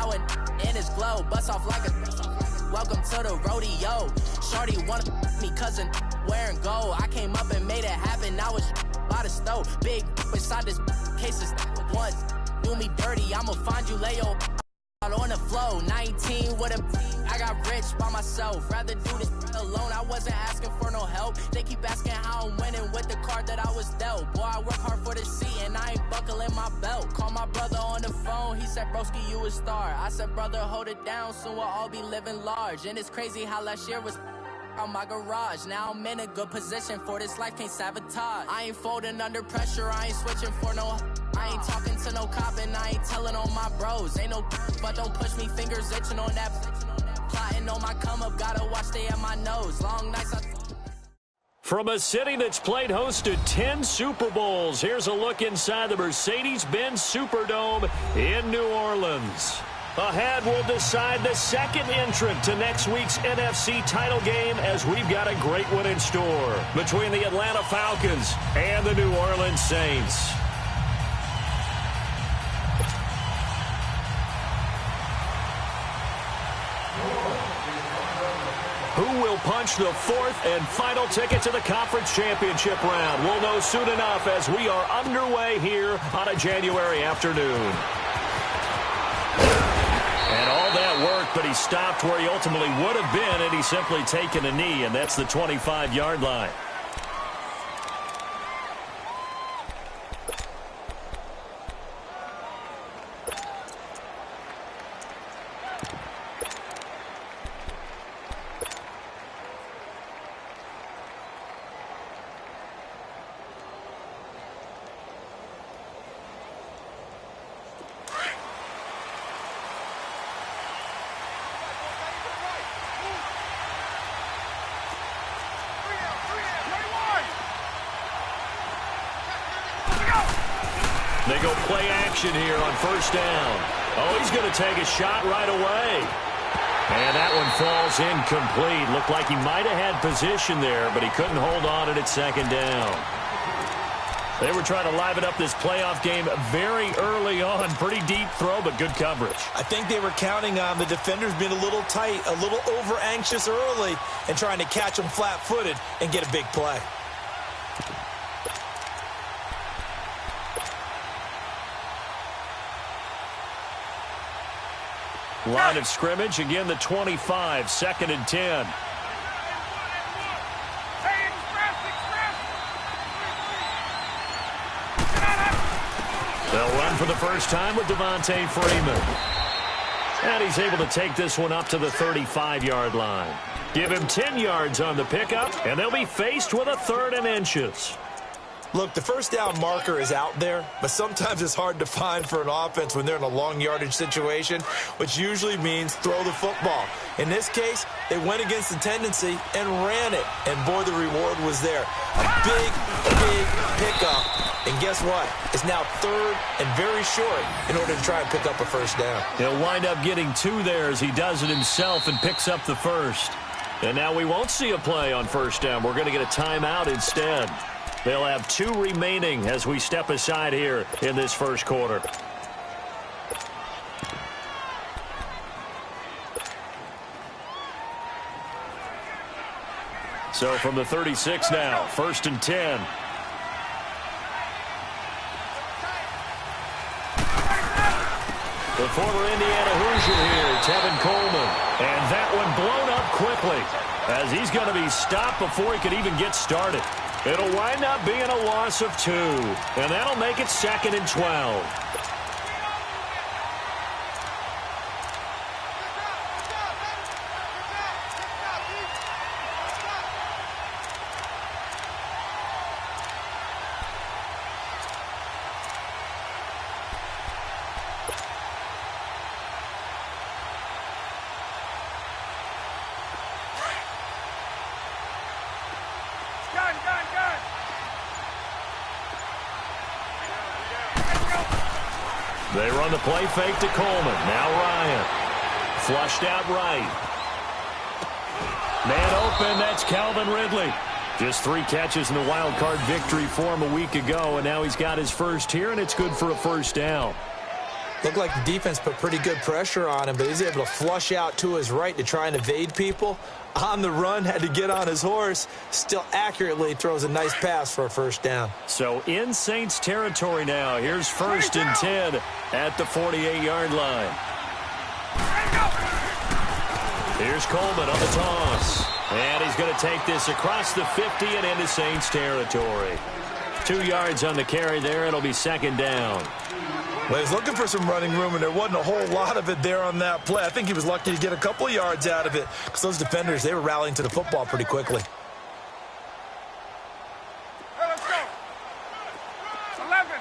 throw it in his glow. Bust off like a welcome to the rodeo. Shorty wanted me cousin wearing gold. I came up and made it happen. I was by the stove. Big inside this cases once. Do me dirty, I'ma find you, lay your out on the flow. 19 with a I got rich by myself. Rather do this alone. I wasn't asking for no help. They keep asking how I'm winning with the card that I was dealt. Boy, I work hard for the seat and I ain't buckling my belt. Call my brother on the phone. He said, broski, you a star. I said, brother, hold it down. Soon we'll all be living large. And it's crazy how last year was on my garage. Now I'm in a good position for this life, can't sabotage. I ain't folding under pressure, I ain't switching for no. I ain't talking to no cop and I ain't telling on my bros. Ain't no but don't push me, fingers itching on that. Plotting on my come up, gotta watch stay at my nose. Long nights From a city that's played host to 10 Super Bowls, here's a look inside the Mercedes-Benz Superdome in New Orleans. Ahead, we'll decide the second entrant to next week's NFC title game as we've got a great one in store between the Atlanta Falcons and the New Orleans Saints. Who will punch the fourth and final ticket to the conference championship round? We'll know soon enough as we are underway here on a January afternoon. And all that work, but he stopped where he ultimately would have been, and he's simply taken a knee, and that's the 25-yard line. They go play action here on first down. Oh, he's going to take a shot right away. And that one falls incomplete. Looked like he might have had position there, but he couldn't hold on at second down. They were trying to liven up this playoff game very early on. Pretty deep throw, but good coverage. I think they were counting on the defenders being a little tight, a little over-anxious early, and trying to catch them flat-footed and get a big play. Line of scrimmage, again the 25, second and 10. They'll run for the first time with Devontae Freeman. And he's able to take this one up to the 35-yard line. Give him 10 yards on the pickup, and they'll be faced with a 3rd and inches. Look, the first down marker is out there, but sometimes it's hard to find for an offense when they're in a long yardage situation, which usually means throw the football. In this case, they went against the tendency and ran it, and boy, the reward was there. A big, big pickup, and guess what? It's now 3rd and very short in order to try and pick up a first down. He'll wind up getting 2 there as he does it himself and picks up the first. And now we won't see a play on first down. We're going to get a timeout instead. They'll have 2 remaining as we step aside here in this first quarter. So from the 36 now, 1st and 10. The former Indiana Hoosier here, Tevin Coleman. And that one blown up quickly as he's going to be stopped before he could even get started. It'll wind up being a loss of 2, and that'll make it 2nd and 12. They run the play fake to Coleman. Now Ryan. Flushed out right. Man open, that's Calvin Ridley. Just 3 catches in the wild card victory for him a week ago, and now he's got his first here, and it's good for a first down. Looked like the defense put pretty good pressure on him, but he's able to flush out to his right to try and evade people. On the run, had to get on his horse. Still accurately throws a nice pass for a first down. So in Saints territory now. Here's 1st and 10 at the 48-yard line. Here's Coleman on the toss. And he's going to take this across the 50 and into Saints territory. 2 yards on the carry there. It'll be 2nd down. Well, he's looking for some running room, and there wasn't a whole lot of it there on that play. I think he was lucky to get a couple of yards out of it because those defenders, they were rallying to the football pretty quickly. Hey, let's go. 11.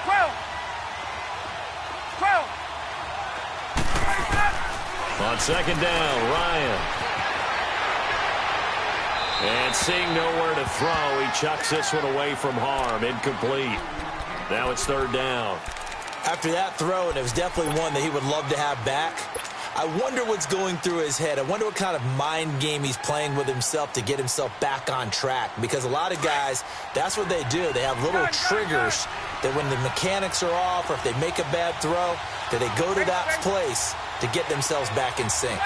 12. 12. On 2nd down, Ryan. And seeing nowhere to throw, he chucks this one away from harm. Incomplete. Now it's 3rd down. After that throw, and it was definitely one that he would love to have back, I wonder what's going through his head. I wonder what kind of mind game he's playing with himself to get himself back on track. Because a lot of guys, that's what they do. They have little triggers that when the mechanics are off or if they make a bad throw, that they go to that place to get themselves back in sync.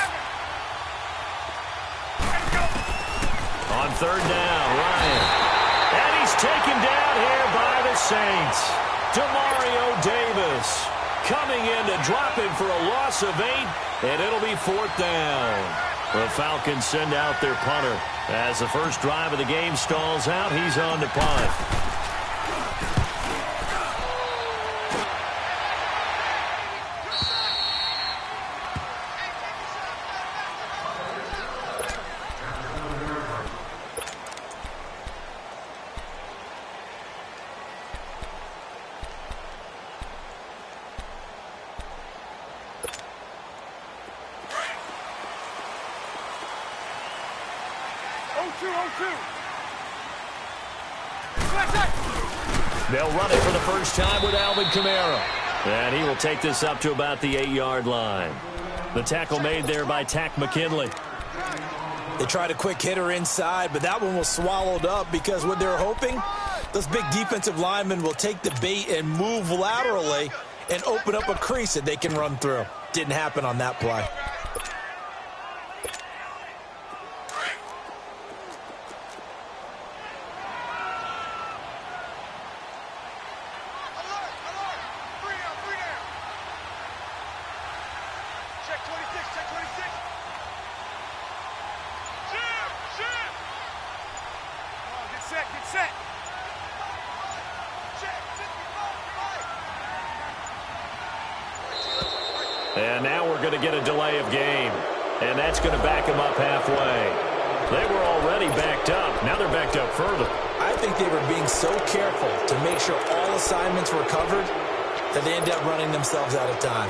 On 3rd down, Ryan. And he's taken down here by the Saints. Demario Davis coming in to drop him for a loss of 8, and it'll be 4th down. The Falcons send out their punter. As the first drive of the game stalls out, he's on to punt. They'll run it for the first time with Alvin Kamara. And he will take this up to about the 8-yard line. The tackle made there by Tack McKinley. They tried a quick hitter inside, but that one was swallowed up because what they're hoping, those big defensive linemen will take the bait and move laterally and open up a crease that they can run through. Didn't happen on that play. And now we're going to get a delay of game. And that's going to back them up halfway. They were already backed up. Now they're backed up further. I think they were being so careful to make sure all assignments were covered that they ended up running themselves out of time.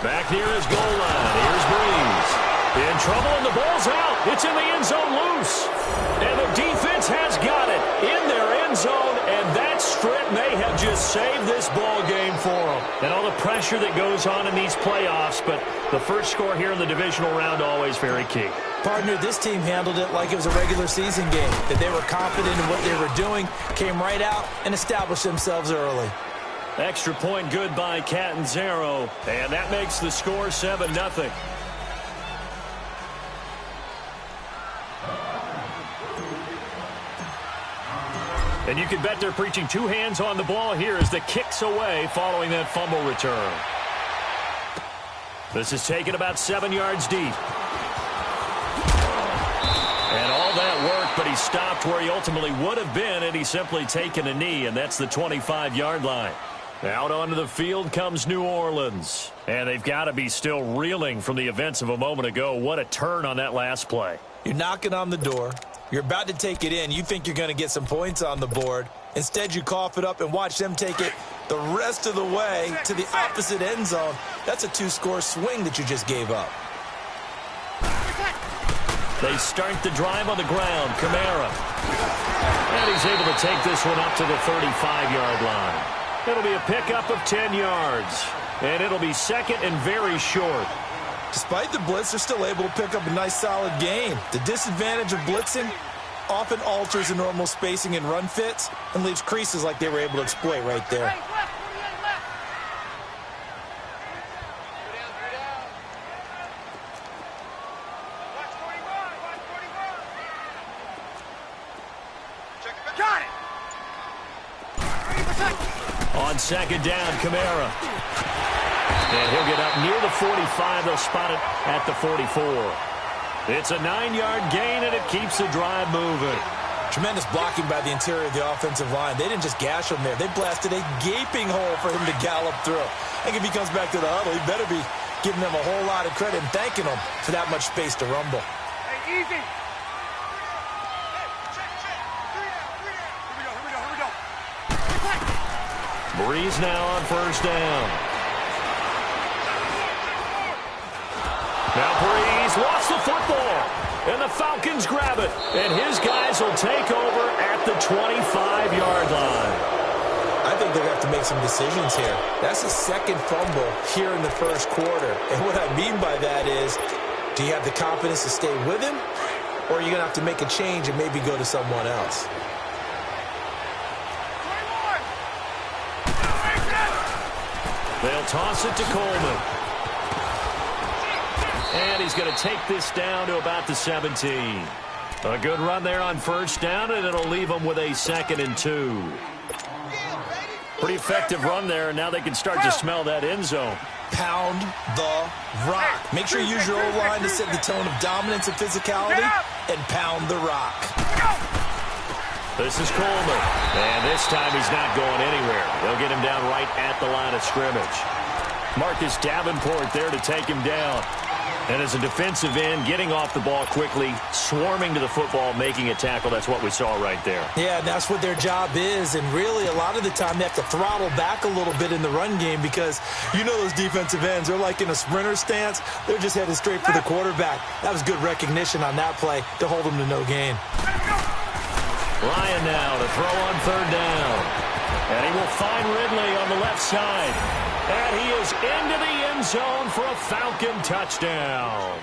Back near his goal line. Here's Breeze. In trouble, and the ball's out. It's in the end zone loose. And the defense has got it in their end zone, and that strip may have just saved this ball game for them. And all the pressure that goes on in these playoffs, but the first score here in the divisional round always very key. Partner, this team handled it like it was a regular season game, that they were confident in what they were doing, came right out and established themselves early. Extra point good by Catanzaro, and that makes the score 7-0. And you can bet they're preaching two hands on the ball here as the kick's away following that fumble return. This is taken about 7 yards deep. And all that worked, but he stopped where he ultimately would have been, and he's simply taken a knee, and that's the 25-yard line. Out onto the field comes New Orleans. And they've got to be still reeling from the events of a moment ago. What a turn on that last play. You're knocking on the door. You're about to take it in. You think you're going to get some points on the board. Instead, you cough it up and watch them take it the rest of the way to the opposite end zone. That's a two-score swing that you just gave up. They start the drive on the ground. Kamara. And he's able to take this one up to the 35-yard line. It'll be a pickup of 10 yards. And it'll be second and very short. Despite the blitz, they're still able to pick up a nice, solid gain. The disadvantage of blitzing often alters the normal spacing and run fits and leaves creases like they were able to exploit right there. Got it! On second down, Kamara. And he'll get up near the 45. They'll spot it at the 44. It's a 9-yard gain, and it keeps the drive moving. Tremendous blocking by the interior of the offensive line. They didn't just gash him there. They blasted a gaping hole for him to gallop through. I think if he comes back to the huddle, he better be giving them a whole lot of credit and thanking them for that much space to rumble. Hey, easy. Breeze now on first down. Now Breeze lost the football, and the Falcons grab it, and his guys will take over at the 25-yard line. I think they're going to have to make some decisions here. That's the second fumble here in the first quarter, and what I mean by that is, do you have the confidence to stay with him, or are you going to have to make a change and maybe go to someone else? They'll toss it to Coleman. And he's going to take this down to about the 17. A good run there on first down, and it'll leave them with a 2nd and 2. Pretty effective run there, and now they can start to smell that end zone. Pound the rock. Make sure you use your O-line to set the tone of dominance and physicality, and pound the rock. This is Coleman, and this time he's not going anywhere. They'll get him down right at the line of scrimmage. Marcus Davenport there to take him down. And as a defensive end, getting off the ball quickly, swarming to the football, making a tackle, that's what we saw right there. Yeah, that's what their job is, and really a lot of the time they have to throttle back a little bit in the run game because you know those defensive ends, they're like in a sprinter stance. They're just headed straight for the quarterback. That was good recognition on that play to hold them to no gain. Ryan now to throw on third down. And he will find Ridley on the left side. And he is into the end zone for a Falcon touchdown.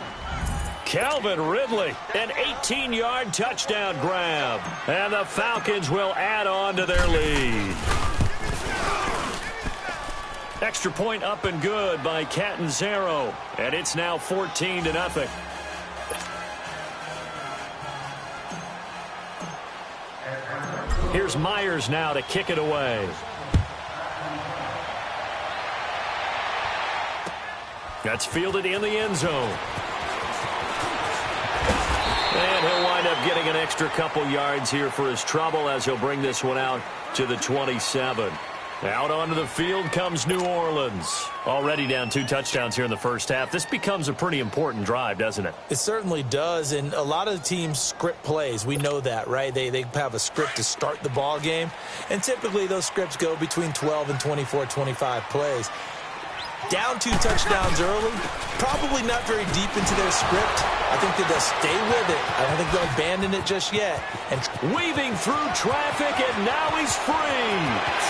Calvin Ridley, an 18-yard touchdown grab. And the Falcons will add on to their lead. Extra point up and good by Catanzaro. And it's now 14-0. Here's Myers now to kick it away. That's fielded in the end zone. And he'll wind up getting an extra couple yards here for his trouble as he'll bring this one out to the 27. Out onto the field comes New Orleans. Already down 2 touchdowns here in the first half. This becomes a pretty important drive, doesn't it? It certainly does, and a lot of the teams script plays. We know that, right? They have a script to start the ball game, and typically those scripts go between 12 and 24, 25 plays. Down 2 touchdowns early, probably not very deep into their script. I think that they'll stay with it. I don't think they'll abandon it just yet. And weaving through traffic, and now he's free.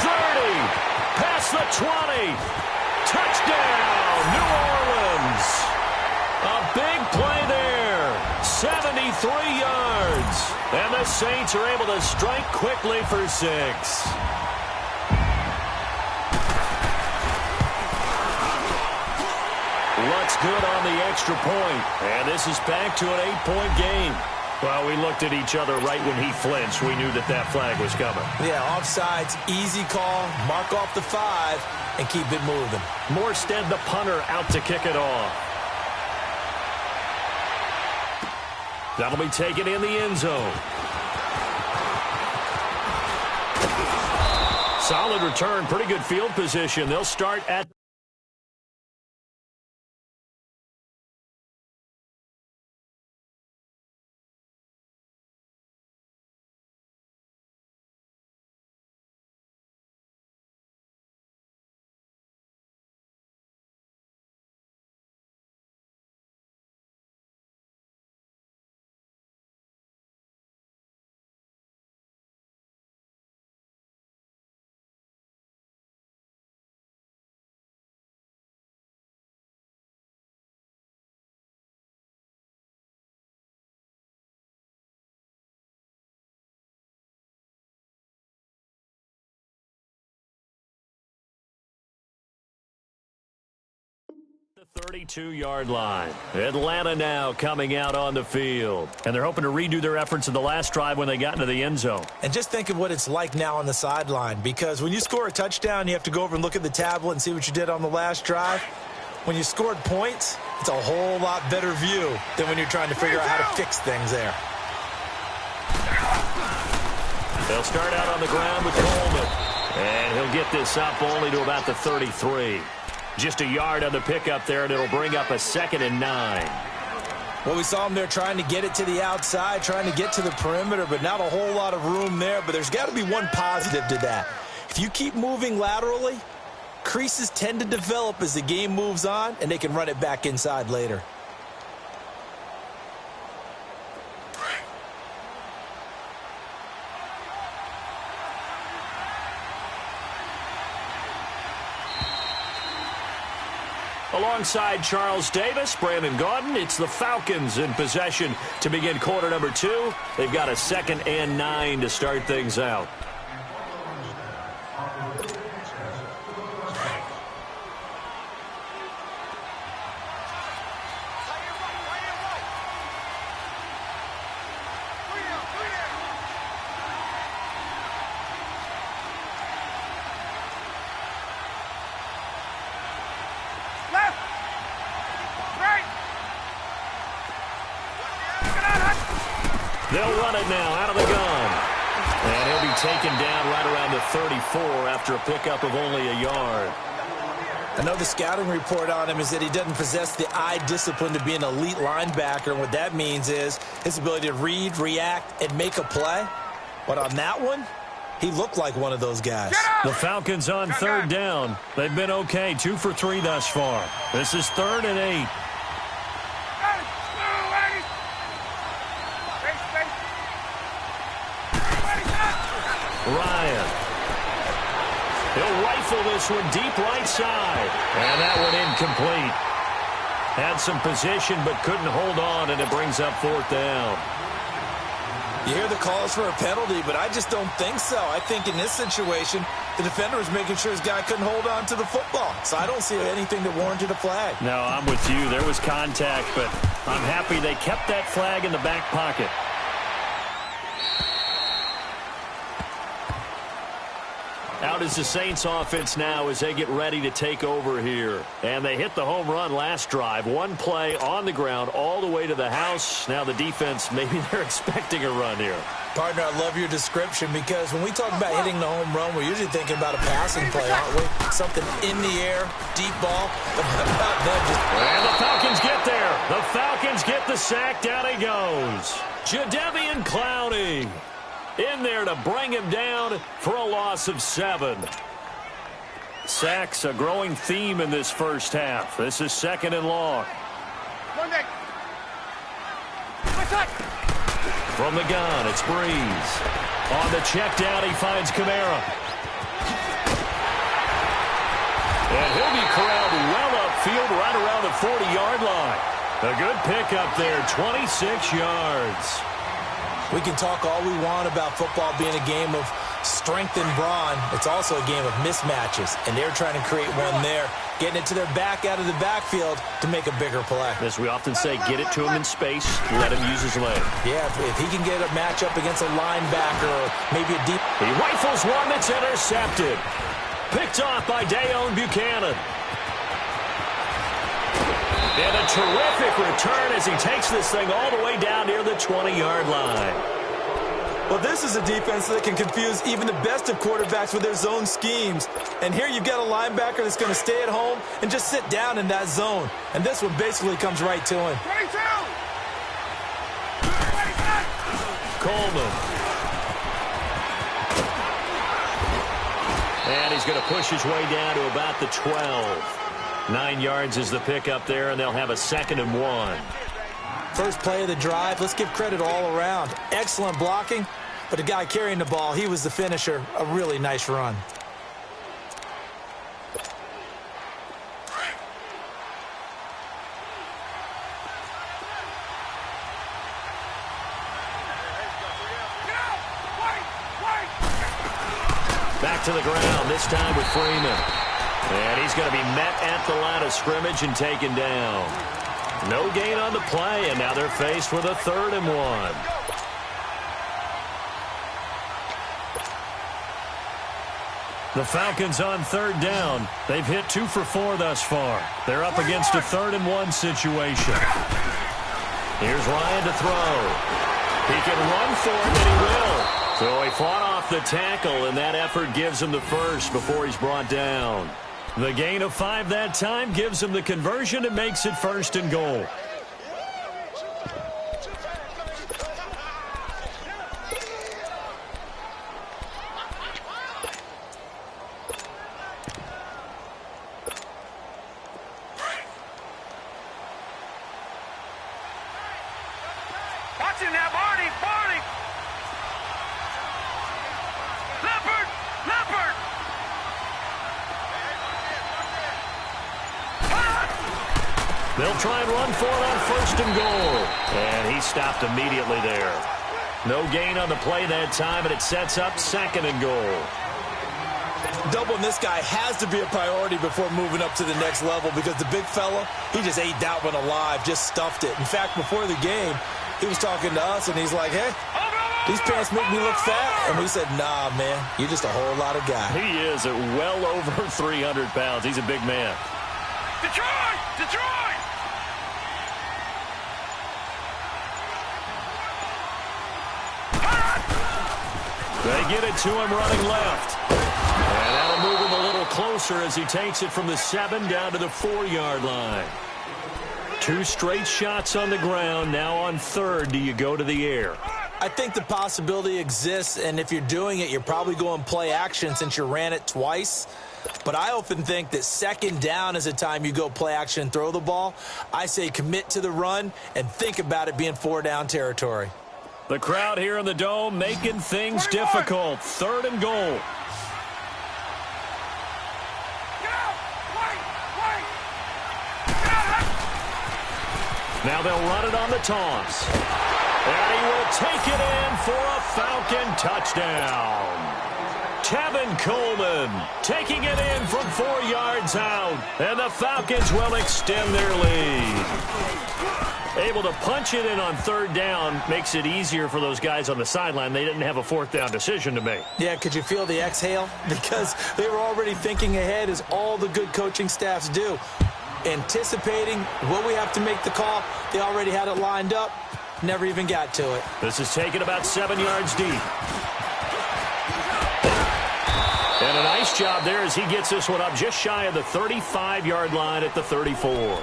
30, past the 20. Touchdown, New Orleans. A big play there. 73 yards. And the Saints are able to strike quickly for 6. Looks good on the extra point. And this is back to an 8-point game. Well, we looked at each other right when he flinched. We knew that that flag was coming. Yeah, offsides, easy call, mark off the 5, and keep it moving. Morstead, the punter, out to kick it off. That'll be taken in the end zone. Solid return, pretty good field position. They'll start at The 32-yard line. Atlanta now coming out on the field. And they're hoping to redo their efforts in the last drive when they got into the end zone. And just think of what it's like now on the sideline, because when you score a touchdown, you have to go over and look at the tablet and see what you did on the last drive. When you scored points, it's a whole lot better view than when you're trying to figure out how to fix things there. They'll start out on the ground with Coleman. And he'll get this up only to about the 33. Just a yard on the pickup there, and it'll bring up a 2nd and 9. Well, we saw him there trying to get it to the outside, trying to get to the perimeter, but not a whole lot of room there. But there's got to be one positive to that. If you keep moving laterally, creases tend to develop as the game moves on, and they can run it back inside later. Alongside Charles Davis, Brandon Gaudin, it's the Falcons in possession to begin quarter number 2. They've got a 2nd and 9 to start things out. They'll run it now out of the gun. And he'll be taken down right around the 34 after a pickup of only a yard. I know the scouting report on him is that he doesn't possess the eye discipline to be an elite linebacker. And what that means is his ability to read, react, and make a play. But on that one, he looked like one of those guys. The Falcons on 3rd down. They've been okay, 2 for 3 thus far. This is 3rd and 8. Ryan. He'll rifle this one deep right side. And that one incomplete. Had some position but couldn't hold on, and it brings up 4th down. You hear the calls for a penalty, but I just don't think so. I think in this situation, the defender was making sure his guy couldn't hold on to the football. So I don't see anything that warranted a flag. No, I'm with you. There was contact, but I'm happy they kept that flag in the back pocket. Out is the Saints offense now as they get ready to take over here. And they hit the home run last drive. One play on the ground all the way to the house. Now the defense, maybe they're expecting a run here. Partner, I love your description, because when we talk about hitting the home run, we're usually thinking about a passing play, aren't we? Something in the air, deep ball. But how about them just... And the Falcons get there. The Falcons get the sack. Down he goes. Jadeveon Clowney in there to bring him down for a loss of 7. Sacks a growing theme in this first half. This is 2nd and long. From the gun, it's Breeze. On the check down, he finds Kamara. And he'll be corralled well upfield right around the 40-yard line. A good pickup there, 26 yards. We can talk all we want about football being a game of strength and brawn. It's also a game of mismatches, and they're trying to create one there, getting it to their back out of the backfield to make a bigger play. As we often say, get it to him in space, let him use his leg. Yeah, if he can get a matchup against a linebacker or maybe a deep... He rifles one that's intercepted. Picked off by Dayon Buchanan. And a terrific return as he takes this thing all the way down near the 20-yard line. Well, this is a defense that can confuse even the best of quarterbacks with their zone schemes. And here you've got a linebacker that's going to stay at home and just sit down in that zone. And this one basically comes right to him. 22! Coleman. And he's going to push his way down to about the 12. 9 yards is the pickup there, and they'll have a 2nd and 1. First play of the drive, let's give credit all around. Excellent blocking, but the guy carrying the ball, he was the finisher. A really nice run. Back to the ground, this time with Freeman. And he's going to be met at the line of scrimmage and taken down. No gain on the play, and now they're faced with a 3rd and 1. The Falcons on 3rd down. They've hit 2 for 4 thus far. They're up against a 3rd and 1 situation. Here's Ryan to throw. He can run for it, and he will. So he fought off the tackle, and that effort gives him the first before he's brought down. The gain of 5 that time gives him the conversion and makes it 1st and goal. They'll try and run for it on 1st and goal. And he stopped immediately there. No gain on the play that time, and it sets up 2nd and goal. Doubling this guy has to be a priority before moving up to the next level because the big fella, he just ate that one alive, just stuffed it. In fact, before the game, he was talking to us, and he's like, hey, these pants make me look fat. And we said, nah, man, you're just a whole lot of guy. He is at well over 300 pounds. He's a big man. Detroit! Detroit! They get it to him running left. And that'll move him a little closer as he takes it from the 7 down to the 4-yard line. 2 straight shots on the ground. Now on 3rd, do you go to the air? I think the possibility exists, and if you're doing it, you're probably going play action since you ran it twice. But I often think that 2nd down is a time you go play action and throw the ball. I say commit to the run and think about it being 4-down territory. The crowd here in the Dome making things difficult. 3rd and goal. Now they'll run it on the toss. And he will take it in for a Falcon touchdown. Tevin Coleman taking it in from 4 yards out. And the Falcons will extend their lead. Able to punch it in on 3rd down makes it easier for those guys on the sideline. They didn't have a 4th down decision to make. Yeah, could you feel the exhale? Because they were already thinking ahead, as all the good coaching staffs do. Anticipating, will we have to make the call? They already had it lined up. Never even got to it. This is taken about 7 yards deep. And a nice job there as he gets this one up just shy of the 35-yard line at the 34.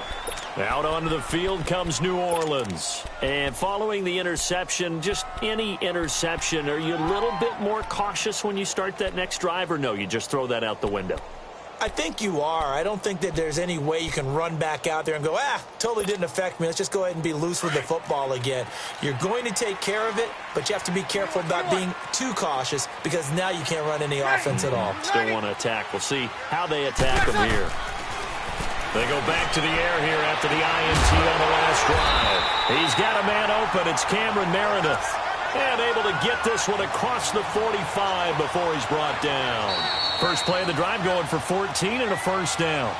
Out onto the field comes New Orleans. And following the interception, just any interception, are you a little bit more cautious when you start that next drive, or no, you just throw that out the window? I think you are. I don't think that there's any way you can run back out there and go, totally didn't affect me. Let's just go ahead and be loose with the football again. You're going to take care of it, but you have to be careful about being too cautious because now you can't run any offense at all. Still want to attack. We'll see how they attack them here. They go back to the air here after the INT on the last drive. He's got a man open. It's Cameron Meredith. And able to get this one across the 45 before he's brought down. First play of the drive going for 14 and a 1st down.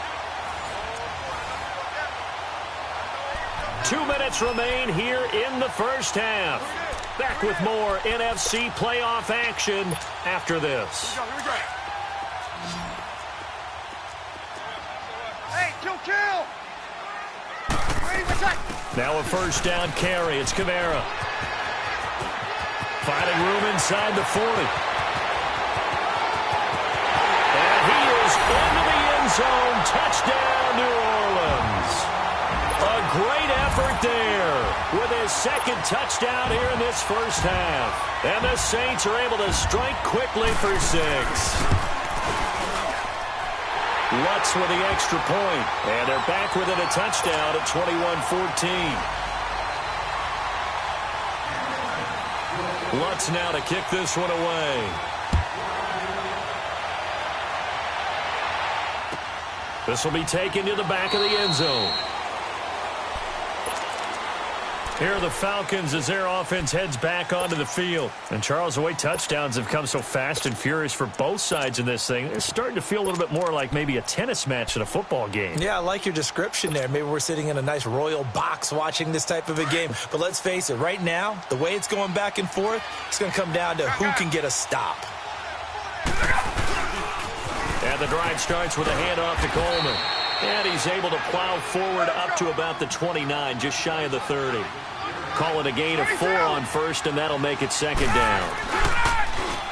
2 minutes remain here in the 1st half. Back with more NFC playoff action after this. Here we go. Hey, kill! Now a 1st down carry. It's Kamara. Finding room inside the 40. And he is into the end zone. Touchdown, New Orleans. A great effort there with his 2nd touchdown here in this 1st half. And the Saints are able to strike quickly for 6. Lutz with the extra point. And they're back within a touchdown at 21-14. Lutz now to kick this one away. This will be taken to the back of the end zone. Here are the Falcons as their offense heads back onto the field. And, Charles, the way touchdowns have come so fast and furious for both sides in this thing, it's starting to feel a little bit more like maybe a tennis match at a football game. Yeah, I like your description there. Maybe we're sitting in a nice royal box watching this type of a game. But let's face it, right now, the way it's going back and forth, it's going to come down to who can get a stop. And the drive starts with a handoff to Coleman. And he's able to plow forward up to about the 29, just shy of the 30. Call it a gain of 4 on first, and that'll make it second down.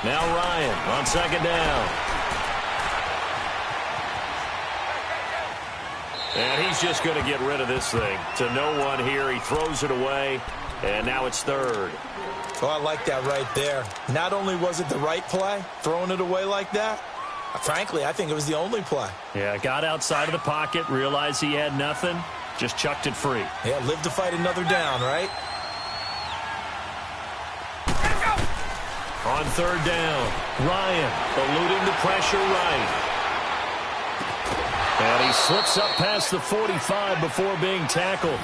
Now Ryan on second down. And he's just going to get rid of this thing. To no one here. He throws it away, and now it's third. Oh, I like that right there. Not only was it the right play, throwing it away like that, frankly, I think it was the only play. Yeah, got outside of the pocket, realized he had nothing, just chucked it free. Yeah, live to fight another down, right? On third down, Ryan eluding the pressure right. And he slips up past the 45 before being tackled.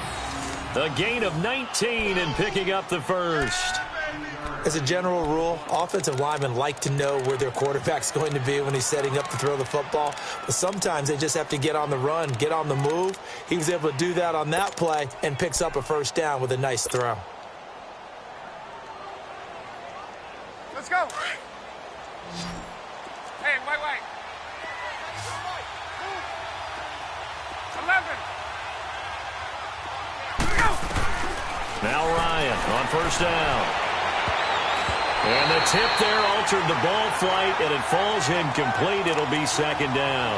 A gain of 19 and picking up the first. As a general rule, offensive linemen like to know where their quarterback's going to be when he's setting up to throw the football. But sometimes they just have to get on the run, get on the move. He was able to do that on that play and picks up a first down with a nice throw. Let's go. Hey, wait. 11. Now Ryan on first down. And the tip there altered the ball flight, and it falls incomplete. It'll be second down.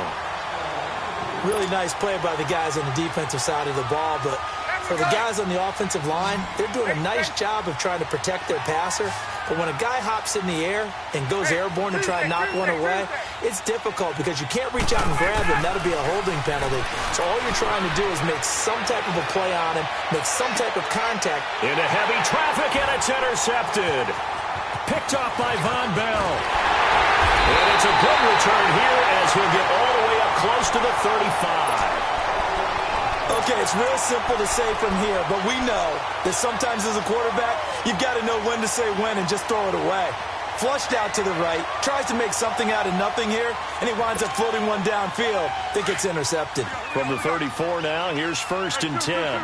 Really nice play by the guys on the defensive side of the ball, but for the guys on the offensive line, they're doing a nice job of trying to protect their passer. But when a guy hops in the air and goes airborne to try and knock one away, it's difficult because you can't reach out and grab him. That'll be a holding penalty. So all you're trying to do is make some type of a play on him, make some type of contact. Into heavy traffic, and it's intercepted. Picked off by Von Bell. And it's a good return here as he'll get all the way up close to the 35. Okay, it's real simple to say from here, but we know that sometimes as a quarterback, you've got to know when to say when and just throw it away. Flushed out to the right, tries to make something out of nothing here, and he winds up floating one downfield that gets intercepted. From the 34 now, here's first and 10.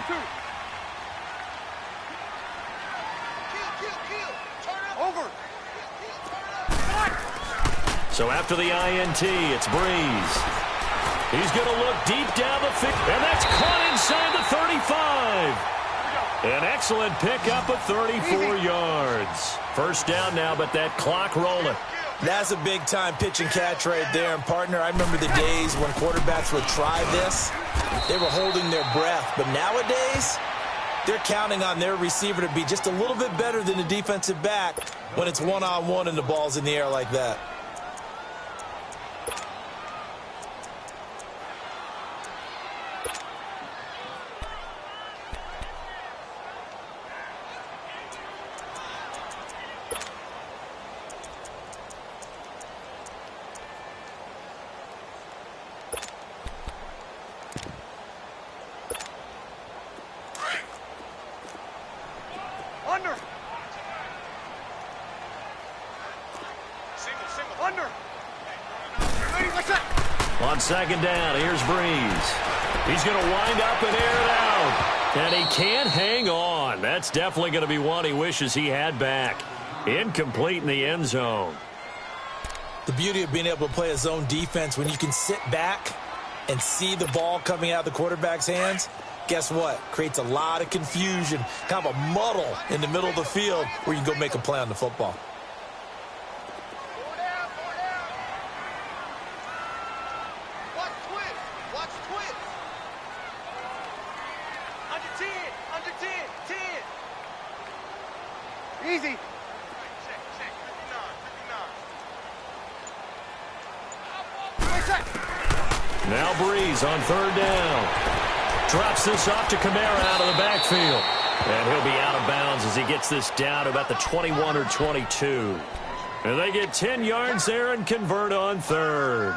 So after the INT, it's Breeze. He's going to look deep down the field, and that's caught inside the 35. An excellent pickup of 34 yards. First down now, but that clock rolling. That's a big-time pitch and catch right there. And, partner, I remember the days when quarterbacks would try this. They were holding their breath. But nowadays, they're counting on their receiver to be just a little bit better than the defensive back when it's one-on-one and the ball's in the air like that. On second down, here's Breeze. He's going to wind up and air it out. And he can't hang on. That's definitely going to be one he wishes he had back. Incomplete in the end zone. The beauty of being able to play a zone defense when you can sit back and see the ball coming out of the quarterback's hands, guess what? Creates a lot of confusion, kind of a muddle in the middle of the field where you can go make a play on the football. Easy. Now Breeze on third down. Drops this off to Kamara out of the backfield. And he'll be out of bounds as he gets this down to about the 21 or 22. And they get 10 yards there and convert on third.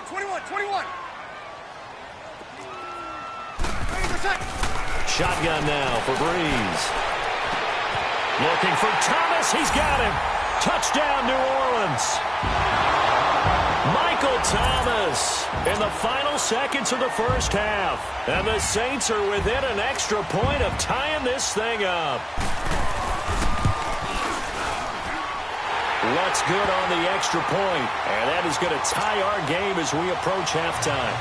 21. Shotgun now for Breeze. Looking for Thomas. He's got him. Touchdown, New Orleans. Michael Thomas in the final seconds of the first half. And the Saints are within an extra point of tying this thing up. What's good on the extra point? And that is going to tie our game as we approach halftime.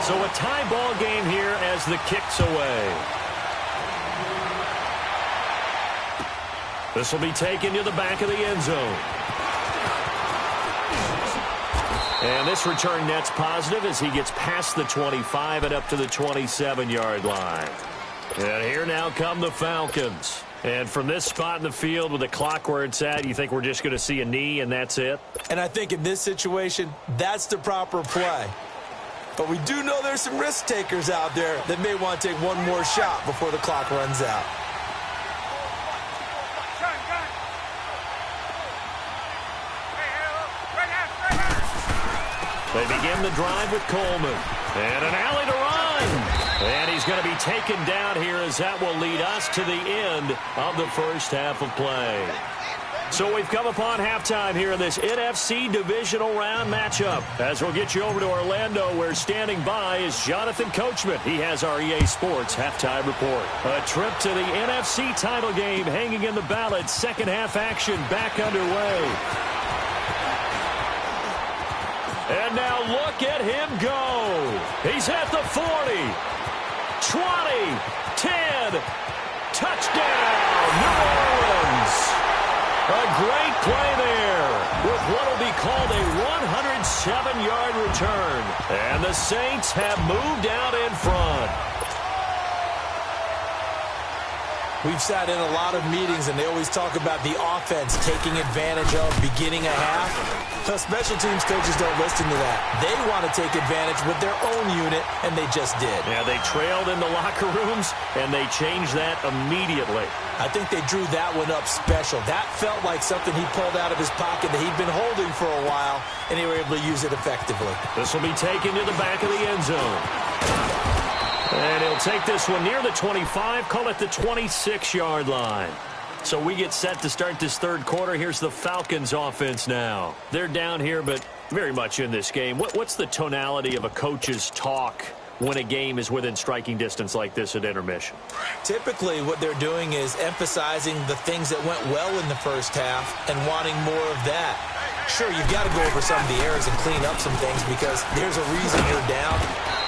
So a tie ball game here as the kick's away. This will be taken to the back of the end zone. And this return net's positive as he gets past the 25 and up to the 27-yard line. And here now come the Falcons. And from this spot in the field with the clock where it's at, you think we're just going to see a knee and that's it? And I think in this situation, that's the proper play. But we do know there's some risk takers out there that may want to take one more shot before the clock runs out. They begin the drive with Coleman. And an alley to run. And he's going to be taken down here as that will lead us to the end of the first half of play. So we've come upon halftime here in this NFC divisional round matchup. As we'll get you over to Orlando, where standing by is Jonathan Coachman. He has our EA Sports halftime report. A trip to the NFC title game hanging in the balance. Second half action back underway. And now look at him go. He's at the 40, 20, 10, touchdown, New Orleans. A great play there with what will be called a 107-yard return. And the Saints have moved out in front. We've sat in a lot of meetings, and they always talk about the offense taking advantage of beginning a half. The special teams coaches don't listen to that. They want to take advantage with their own unit, and they just did. Yeah, they trailed in the locker rooms, and they changed that immediately. I think they drew that one up special. That felt like something he pulled out of his pocket that he'd been holding for a while, and they were able to use it effectively. This will be taken to the back of the end zone. And he'll take this one near the 25, call it the 26-yard line. So we get set to start this third quarter. Here's the Falcons offense now. They're down here, but very much in this game. What's the tonality of a coach's talk when a game is within striking distance like this at intermission? Typically, what they're doing is emphasizing the things that went well in the first half and wanting more of that. Sure, you've got to go over some of the errors and clean up some things because there's a reason you're down.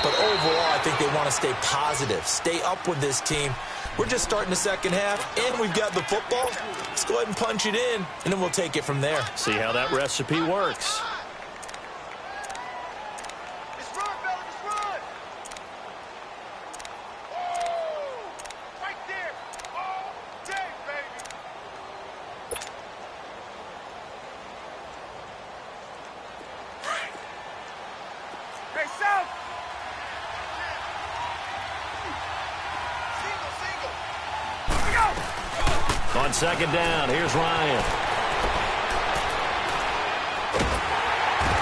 But overall, I think they want to stay positive, stay up with this team. We're just starting the second half, and we've got the football. Let's go ahead and punch it in, and then we'll take it from there. See how that recipe works. Just run, fella, just run. Oh, right there. All day, baby. Hey, South. On second down, here's Ryan.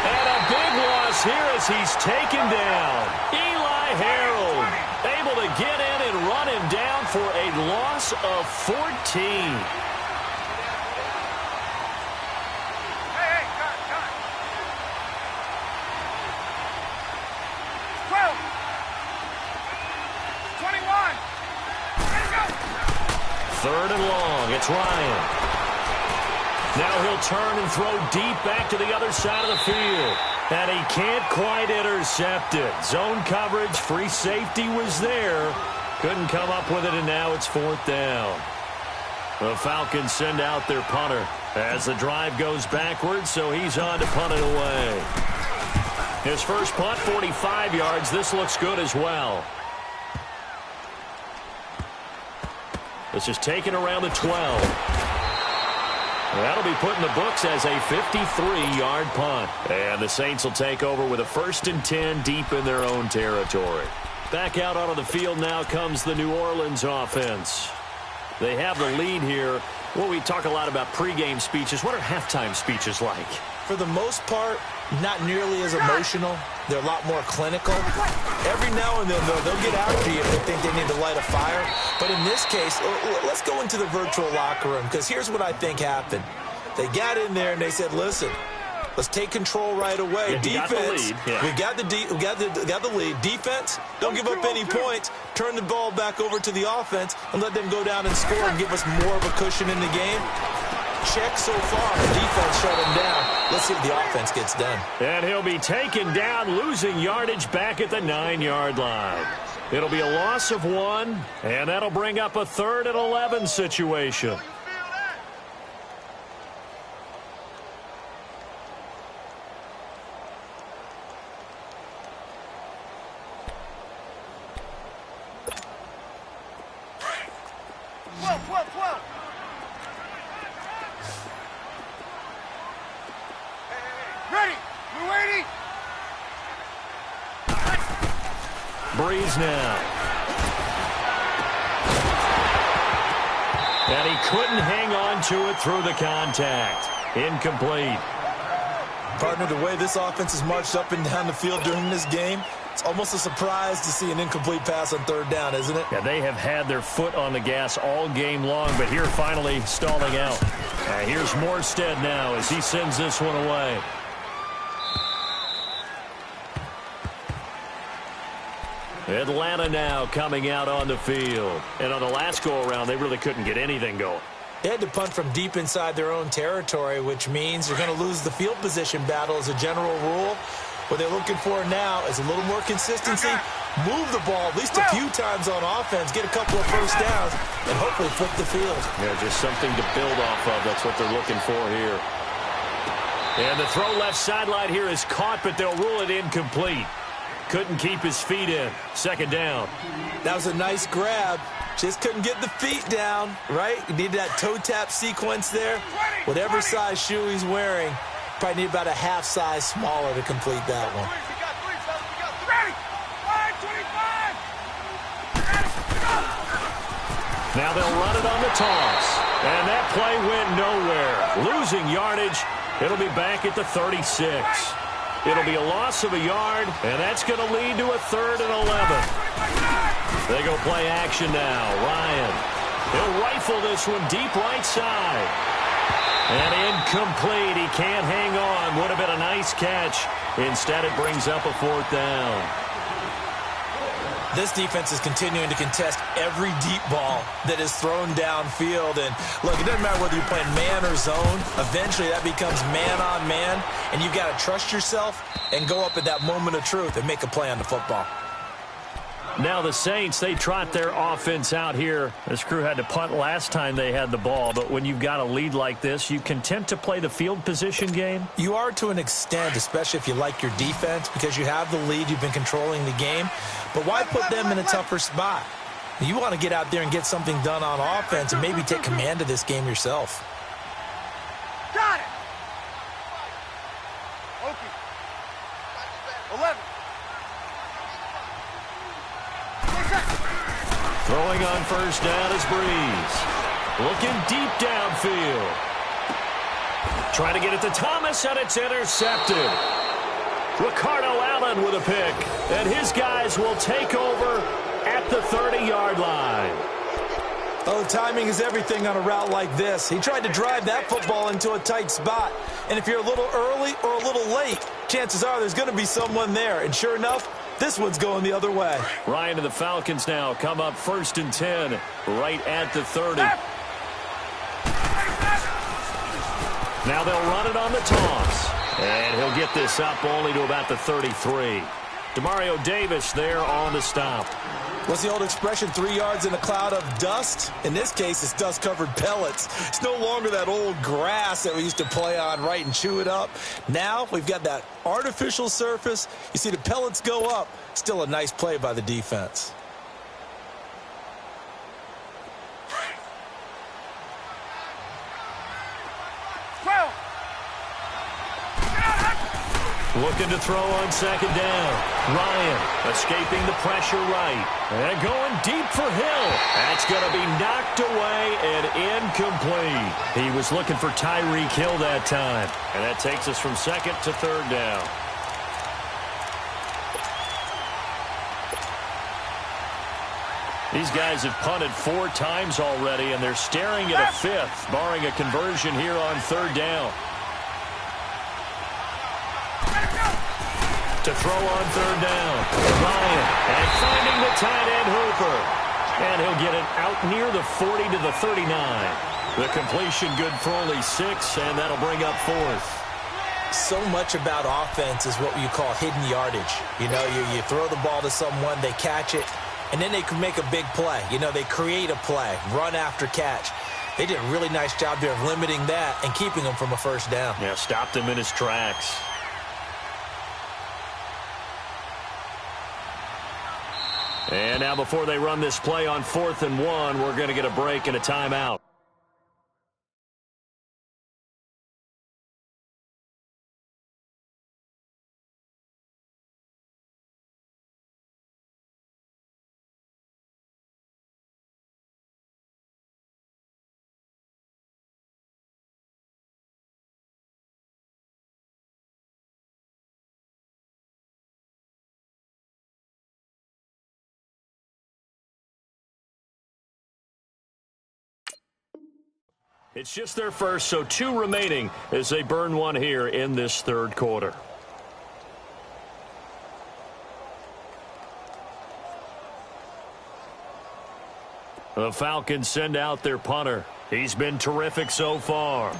And a big loss here as he's taken down. Eli Harold able to get in and run him down for a loss of 14. Hey, cut. 12. 21. Let's go. Third and long, it's Ryan. Now he'll turn and throw deep back to the other side of the field. And he can't quite intercept it. Zone coverage, free safety was there. Couldn't come up with it, and now it's fourth down. The Falcons send out their punter as the drive goes backwards, so he's on to punt it away. His first punt, 45 yards. This looks good as well. This is taken around the 12. That'll be put in the books as a 53-yard punt. And the Saints will take over with a 1st and 10 deep in their own territory. Back out onto the field now comes the New Orleans offense. They have the lead here Well, we talk a lot about pregame speeches. What are halftime speeches like? For the most part, not nearly as emotional. They're a lot more clinical. Every now and then, though, they'll get after you if they think they need to light a fire. But in this case, let's go into the virtual locker room, because here's what I think happened. They got in there and they said, listen, let's take control right away. Yeah, defense, we got the lead. Defense, don't give up any points. Turn the ball back over to the offense and let them go down and score and give us more of a cushion in the game. Check so far. The defense shut him down. Let's see if the offense gets done. And he'll be taken down, losing yardage back at the 9-yard line. It'll be a loss of 1, and that'll bring up a 3rd and 11 situation. Ready! We're waiting! Breeze now. And he couldn't hang on to it through the contact. Incomplete. Partner, the way this offense has marched up and down the field during this game, it's almost a surprise to see an incomplete pass on 3rd down, isn't it? Yeah, they have had their foot on the gas all game long, but here finally stalling out. Here's Morstead now as he sends this one away. Atlanta now coming out on the field. And on the last go-around, they really couldn't get anything going. They had to punt from deep inside their own territory, which means they're going to lose the field position battle as a general rule. What they're looking for now is a little more consistency, move the ball at least a few times on offense, get a couple of first downs, and hopefully flip the field. Yeah, just something to build off of. That's what they're looking for here. And the throw left sideline here is caught, but they'll rule it incomplete. Couldn't keep his feet in. 2nd down. That was a nice grab. Just couldn't get the feet down, right? You need that toe tap sequence there. Whatever size shoe he's wearing, probably need about a half size smaller to complete that one. Now they'll run it on the toss. And that play went nowhere. Losing yardage. It'll be back at the 36. It'll be a loss of a yard, and that's going to lead to a 3rd and 11. They go play action now. Ryan. He'll rifle this one deep right side. And incomplete. He can't hang on. Would have been a nice catch. Instead, it brings up a 4th down. This defense is continuing to contest every deep ball that is thrown downfield. And, look, it doesn't matter whether you're playing man or zone. Eventually, that becomes man-on-man, and you've got to trust yourself and go up at that moment of truth and make a play on the football. Now the Saints, they trot their offense out here. This crew had to punt last time they had the ball, but when you've got a lead like this, you content to play the field position game? You are to an extent, especially if you like your defense, because you have the lead, you've been controlling the game. But why put them in a tougher spot? You want to get out there and get something done on offense and maybe take command of this game yourself. Got it! Okay. 11. Throwing on 1st down is Breeze. Looking deep downfield. Trying to get it to Thomas, and it's intercepted. Ricardo Allen with a pick. And his guys will take over at the 30-yard line. Oh, timing is everything on a route like this. He tried to drive that football into a tight spot. And if you're a little early or a little late, chances are there's going to be someone there. And sure enough, this one's going the other way. Ryan and the Falcons now come up 1st and 10 right at the 30. Now they'll run it on the toss. And he'll get this up only to about the 33. Demario Davis there on the stop. What's the old expression, 3 yards in a cloud of dust? In this case, it's dust-covered pellets. It's no longer that old grass that we used to play on, right, and chew it up. Now we've got that artificial surface. You see the pellets go up. Still a nice play by the defense. Looking to throw on second down. Ryan escaping the pressure right. And going deep for Hill. That's going to be knocked away and incomplete. He was looking for Tyreek Hill that time. And that takes us from second to third down. These guys have punted 4 times already, and they're staring at a 5th, barring a conversion here on third down. To throw on third down, Ryan, and finding the tight end Hooper. And he'll get it out near the 40 to the 39. The completion good for only 6, and that'll bring up 4th. So much about offense is what you call hidden yardage. You know, you throw the ball to someone, they catch it, and then they can make a big play. You know, they create a play, run after catch. They did a really nice job there of limiting that and keeping him from a first down. Yeah, stopped him in his tracks. And now before they run this play on 4th and 1, we're going to get a break and a timeout. It's just their first, so 2 remaining as they burn one here in this third quarter. The Falcons send out their punter. He's been terrific so far.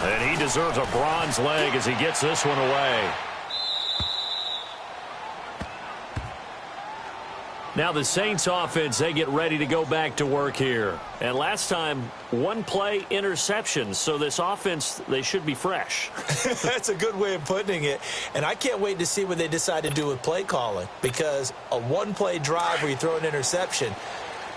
And he deserves a bronze leg as he gets this one away. Now the Saints offense, they get ready to go back to work here. And last time, 1 play interception. So this offense, they should be fresh. That's a good way of putting it. And I can't wait to see what they decide to do with play calling. Because a 1-play drive where you throw an interception,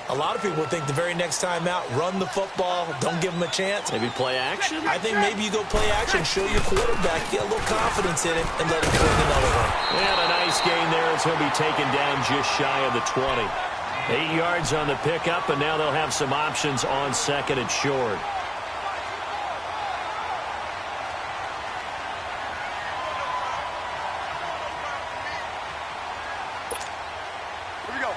a lot of people think the very next time out, run the football, don't give them a chance. Maybe play action? I think maybe you go play action, show your quarterback, get a little confidence in it, and let him bring another one. And a nice gain there as he'll be taken down just shy of the 20. 8 yards on the pickup, and now they'll have some options on second and short. Here we go.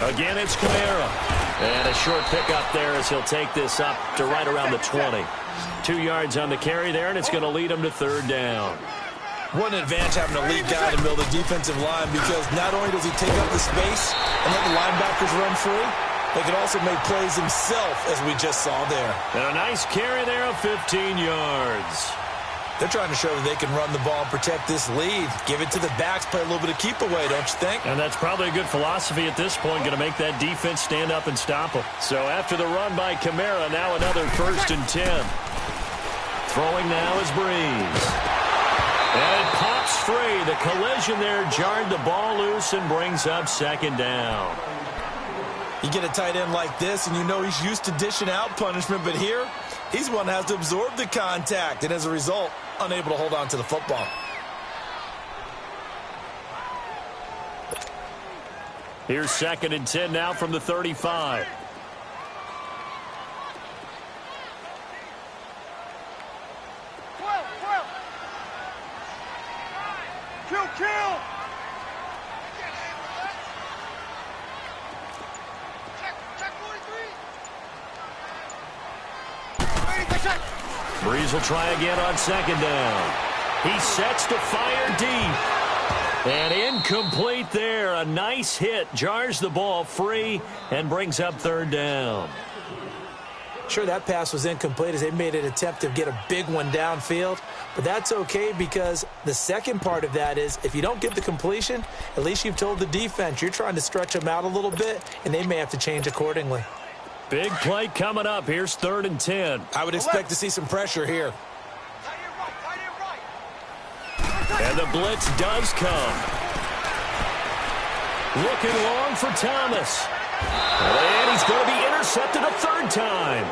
Again, it's Kamara. And a short pickup there as he'll take this up to right around the 20. 2 yards on the carry there, and it's going to lead him to third down. What an advantage having a lead guy in the middle of the defensive line, because not only does he take up the space and let the linebackers run free, they can also make plays himself, as we just saw there. And a nice carry there of 15 yards. They're trying to show that they can run the ball and protect this lead. Give it to the backs, play a little bit of keep away, don't you think? And that's probably a good philosophy at this point, going to make that defense stand up and stop them. So after the run by Kamara, now another 1st and 10. Throwing now is Breeze. And it pops free. The collision there jarred the ball loose and brings up second down. You get a tight end like this, and you know he's used to dishing out punishment, but here, he's the one that has to absorb the contact, and as a result, unable to hold on to the football. Here's 2nd and 10 now from the 35. Kill! Breeze will try again on 2nd down. He sets to fire deep. And incomplete there. A nice hit. Jars the ball free and brings up 3rd down. Sure, that pass was incomplete as they made an attempt to get a big one downfield. But that's okay, because the second part of that is if you don't get the completion, at least you've told the defense you're trying to stretch them out a little bit, and they may have to change accordingly. Big play coming up. Here's 3rd and 10. I would expect to see some pressure here. And the blitz does come. Looking long for Thomas. And he's going to be intercepted a 3rd time.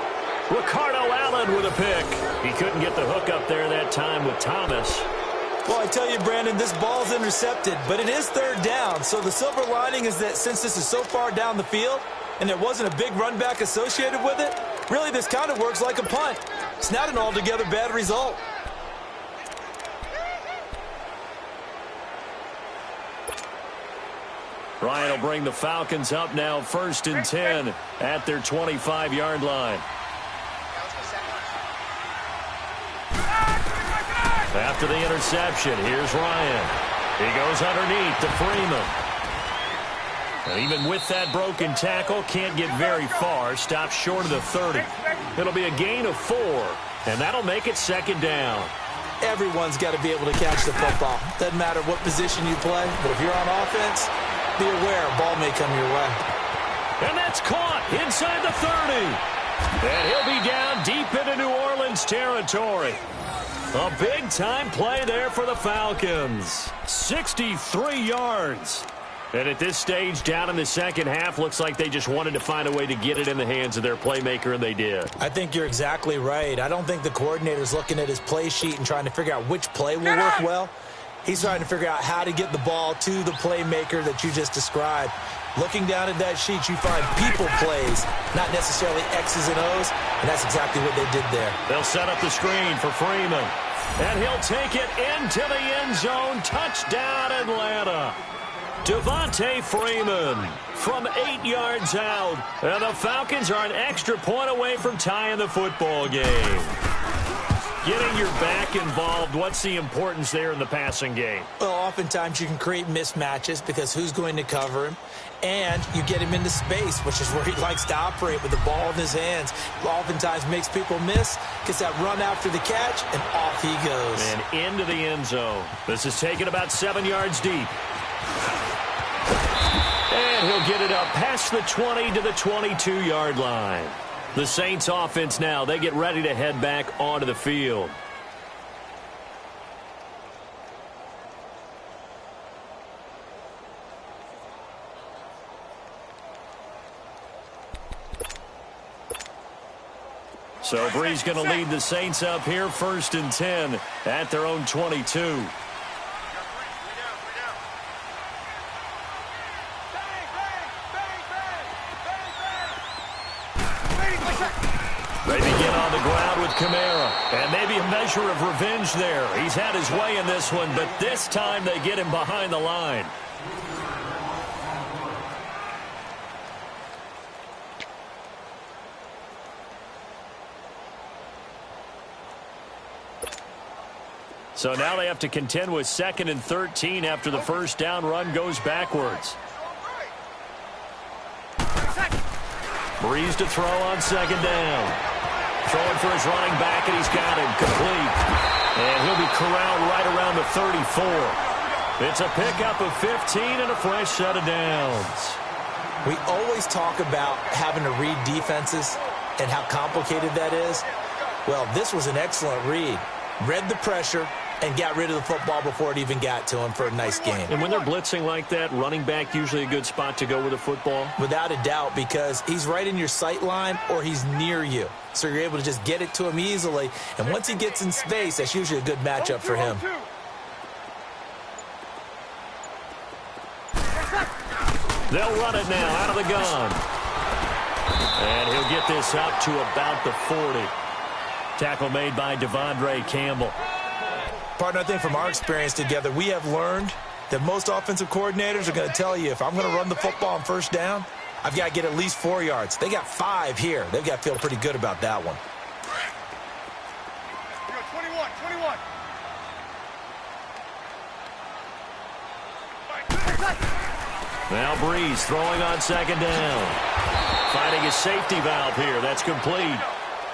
Ricardo Allen with a pick. He couldn't get the hook up there that time with Thomas. Well, I tell you, Brandon, this ball's intercepted, but it is 3rd down. So the silver lining is that since this is so far down the field and there wasn't a big run back associated with it, really this kind of works like a punt. It's not an altogether bad result. Ryan will bring the Falcons up now 1st and 10 at their 25-yard line. After the interception, here's Ryan. He goes underneath to Freeman. And even with that broken tackle, can't get very far. Stops short of the 30. It'll be a gain of 4, and that'll make it 2nd down. Everyone's got to be able to catch the football. Doesn't matter what position you play, but if you're on offense, be aware a ball may come your way. And that's caught inside the 30. And he'll be down deep into New Orleans territory. A big-time play there for the Falcons. 63 yards. And at this stage, down in the second half, looks like they just wanted to find a way to get it in the hands of their playmaker, and they did. I think you're exactly right. I don't think the coordinator's looking at his play sheet and trying to figure out which play will work well. He's trying to figure out how to get the ball to the playmaker that you just described. Looking down at that sheet, you find people plays, not necessarily X's and O's, and that's exactly what they did there. They'll set up the screen for Freeman, and he'll take it into the end zone. Touchdown, Atlanta. Devontae Freeman from 8 yards out, and the Falcons are an extra point away from tying the football game. Getting your back involved, what's the importance there in the passing game? Well, oftentimes you can create mismatches because who's going to cover him? And you get him into space, which is where he likes to operate with the ball in his hands. Oftentimes makes people miss, gets that run after the catch, and off he goes. And into the end zone. This is taken about 7 yards deep. And he'll get it up past the 20 to the 22-yard line. The Saints offense now, they get ready to head back onto the field. So Bree's going to lead the Saints up here 1st and 10 at their own 22. They begin on the ground with Kamara, and maybe a measure of revenge there. He's had his way in this one, but this time they get him behind the line. So now they have to contend with 2nd and 13 after the first down run goes backwards. Breeze to throw on 2nd down. Throwing for his running back, and he's got him complete. And he'll be corralled right around the 34. It's a pickup of 15 and a fresh set of downs. We always talk about having to read defenses and how complicated that is. Well, this was an excellent read. Read the pressure and got rid of the football before it even got to him for a nice game. And when they're blitzing like that, running back usually a good spot to go with the football? Without a doubt, because he's right in your sight line or he's near you. So you're able to just get it to him easily. And once he gets in space, that's usually a good matchup for him. They'll run it now out of the gun. And he'll get this up to about the 40. Tackle made by Devondre Campbell. Partner, I think from our experience together, we have learned that most offensive coordinators are going to tell you, if I'm going to run the football on first down, I've got to get at least 4 yards. They got 5 here. They've got to feel pretty good about that one. 21. Now Breeze throwing on 2nd down. Finding his safety valve here. That's complete.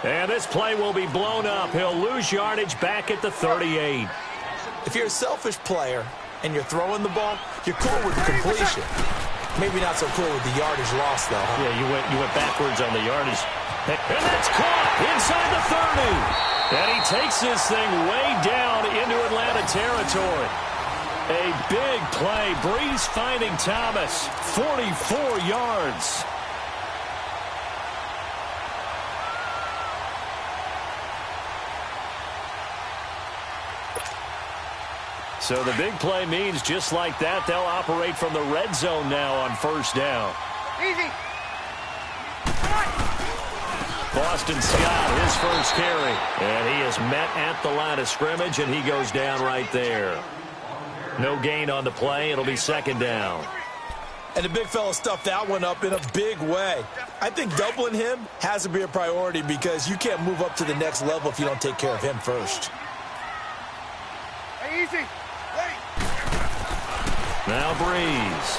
And this play will be blown up. He'll lose yardage back at the 38. If you're a selfish player and you're throwing the ball, you're cool with the completion. Maybe not so cool with the yardage loss, though, huh? Yeah, you went backwards on the yardage. And that's caught inside the 30. And he takes this thing way down into Atlanta territory. A big play. Breeze finding Thomas. 44 yards. So the big play means just like that, they'll operate from the red zone now on first down. Easy. Boston Scott, his first carry. And he is met at the line of scrimmage, and he goes down right there. No gain on the play. It'll be second down. And the big fella stuffed that one up in a big way. I think doubling him has to be a priority because you can't move up to the next level if you don't take care of him first. Hey, easy. Wait. Now Breeze.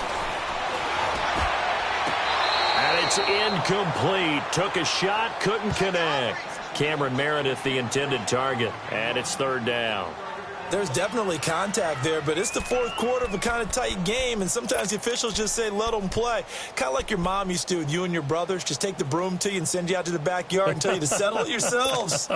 And it's incomplete. Took a shot, couldn't connect. Cameron Meredith, the intended target. And it's third down. There's definitely contact there, but it's the fourth quarter of a kind of tight game, and sometimes the officials just say, let them play. Kind of like your mom used to with you and your brothers. Just take the broom to you and send you out to the backyard and tell you to settle it yourselves.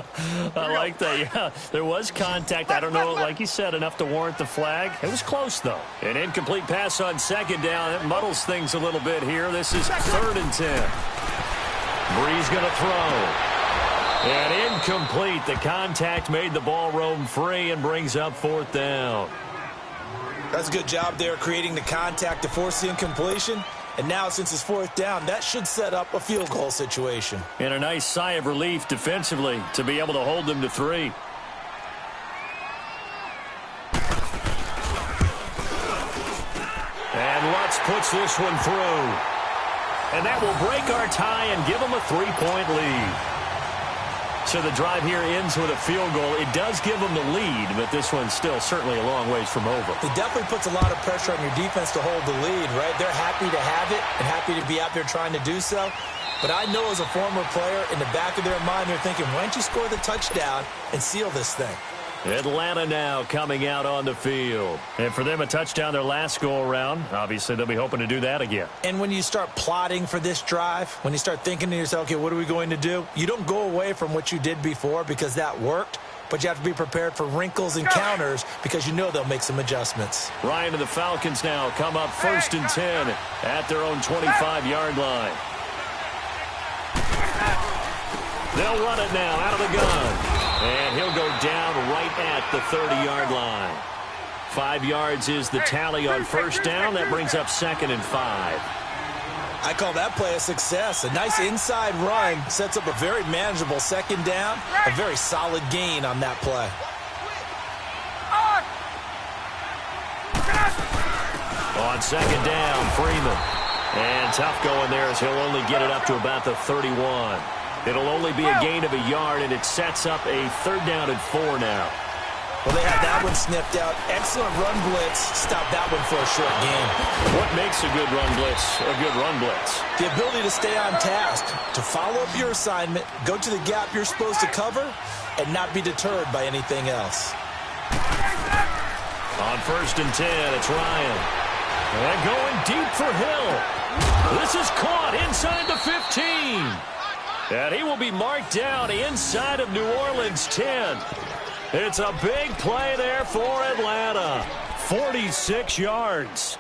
I like that, yeah. There was contact. I don't know, like you said, enough to warrant the flag. It was close, though. An incomplete pass on second down. It muddles things a little bit here. This is 3rd and 10. Breeze going to throw. And incomplete. The contact made the ball roam free and brings up 4th down. That's a good job there creating the contact to force the incompletion. And now, since it's 4th down, that should set up a field goal situation. And a nice sigh of relief defensively to be able to hold them to 3. And Lutz puts this one through. And that will break our tie and give them a 3-point lead. So the drive here ends with a field goal. It does give them the lead, but this one's still certainly a long ways from over. It definitely puts a lot of pressure on your defense to hold the lead, right? They're happy to have it and happy to be out there trying to do so. But I know as a former player, in the back of their mind, they're thinking, why don't you score the touchdown and seal this thing? Atlanta now coming out on the field. And for them, a touchdown their last go-around. Obviously, they'll be hoping to do that again. And when you start plotting for this drive, when you start thinking to yourself, okay, what are we going to do? You don't go away from what you did before because that worked, but you have to be prepared for wrinkles and counters because you know they'll make some adjustments. Ryan and the Falcons now come up 1st and 10 at their own 25-yard line. They'll run it now out of the gun. And he'll go down right at the 30-yard line. 5 yards is the tally on first down. That brings up 2nd and 5. I call that play a success. A nice inside run sets up a very manageable second down. A very solid gain on that play. On second down, Freeman. And tough going there as he'll only get it up to about the 31. It'll only be a gain of a yard, and it sets up a 3rd down and 4 now. Well, they have that one sniffed out. Excellent run blitz. Stop that one for a short gain. What makes a good run blitz a good run blitz? The ability to stay on task, to follow up your assignment, go to the gap you're supposed to cover, and not be deterred by anything else. On 1st and 10, it's Ryan. And going deep for Hill. This is caught inside the 15. And he will be marked down inside of New Orleans 10. It's a big play there for Atlanta. 46 yards.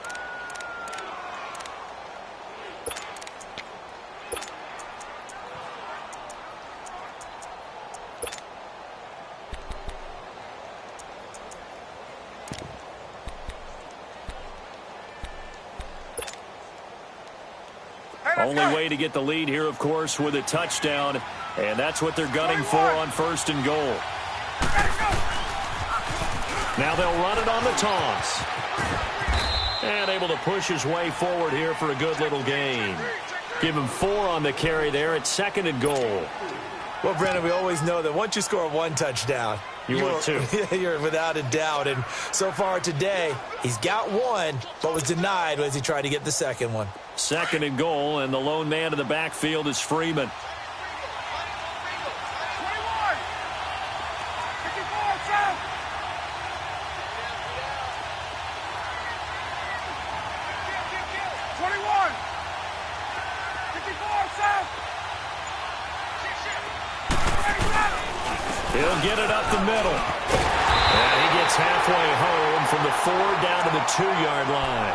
Only way to get the lead here, of course, with a touchdown. And that's what they're gunning for on 1st and goal. Now they'll run it on the toss. And able to push his way forward here for a good little gain. Give him 4 on the carry there at 2nd and goal. Well, Brandon, we always know that once you score 1 touchdown, you're 2. You're without a doubt. And so far today, he's got 1, but was denied as he tried to get the 2nd one. 2nd and goal, and the lone man in the backfield is Freeman. He'll get it up the middle. And he gets halfway home from the 4 down to the 2-yard line.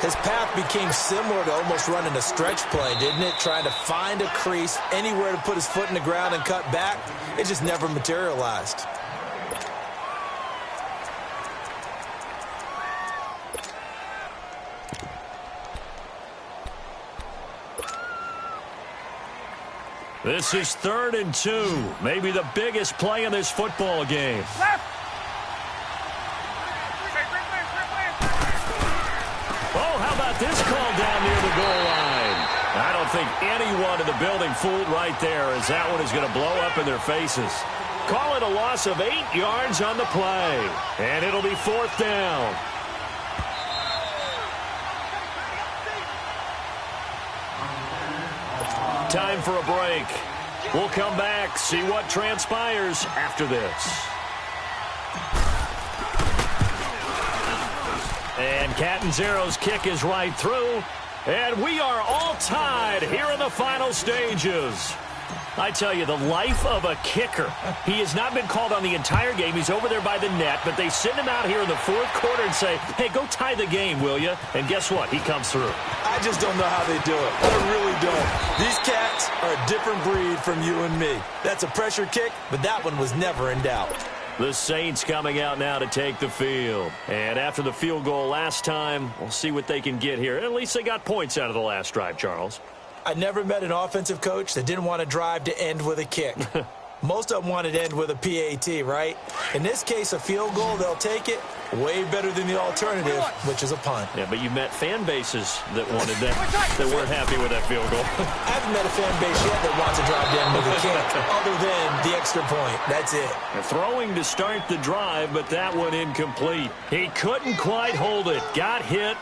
His path became similar to almost running a stretch play, didn't it? Trying to find a crease, anywhere to put his foot in the ground and cut back. It just never materialized. This is 3rd and 2. Maybe the biggest play in this football game. Oh, how about this call down near the goal line? I don't think anyone in the building fooled right there, as that one is going to blow up in their faces. Call it a loss of 8 yards on the play. And it'll be 4th down. Time for a break. We'll come back, see what transpires after this. And Catanzaro's kick is right through. And we are all tied here in the final stages. I tell you, the life of a kicker. He has not been called on the entire game. He's over there by the net, but they send him out here in the 4th quarter and say, hey, go tie the game, will you? And guess what? He comes through. I just don't know how they do it. I really don't. These cats are a different breed from you and me. That's a pressure kick, but that one was never in doubt. The Saints coming out now to take the field. And after the field goal last time, we'll see what they can get here. At least they got points out of the last drive, Charles. I never met an offensive coach that didn't want to drive to end with a kick. Most of them wanted to end with a PAT, right? In this case, a field goal, they'll take it. Way better than the alternative, which is a punt. Yeah, but you met fan bases that wanted that, that weren't happy with that field goal. I haven't met a fan base yet that wants to drive down with a kick, other than the extra point. That's it. Throwing to start the drive, but that one incomplete. He couldn't quite hold it. Got hit.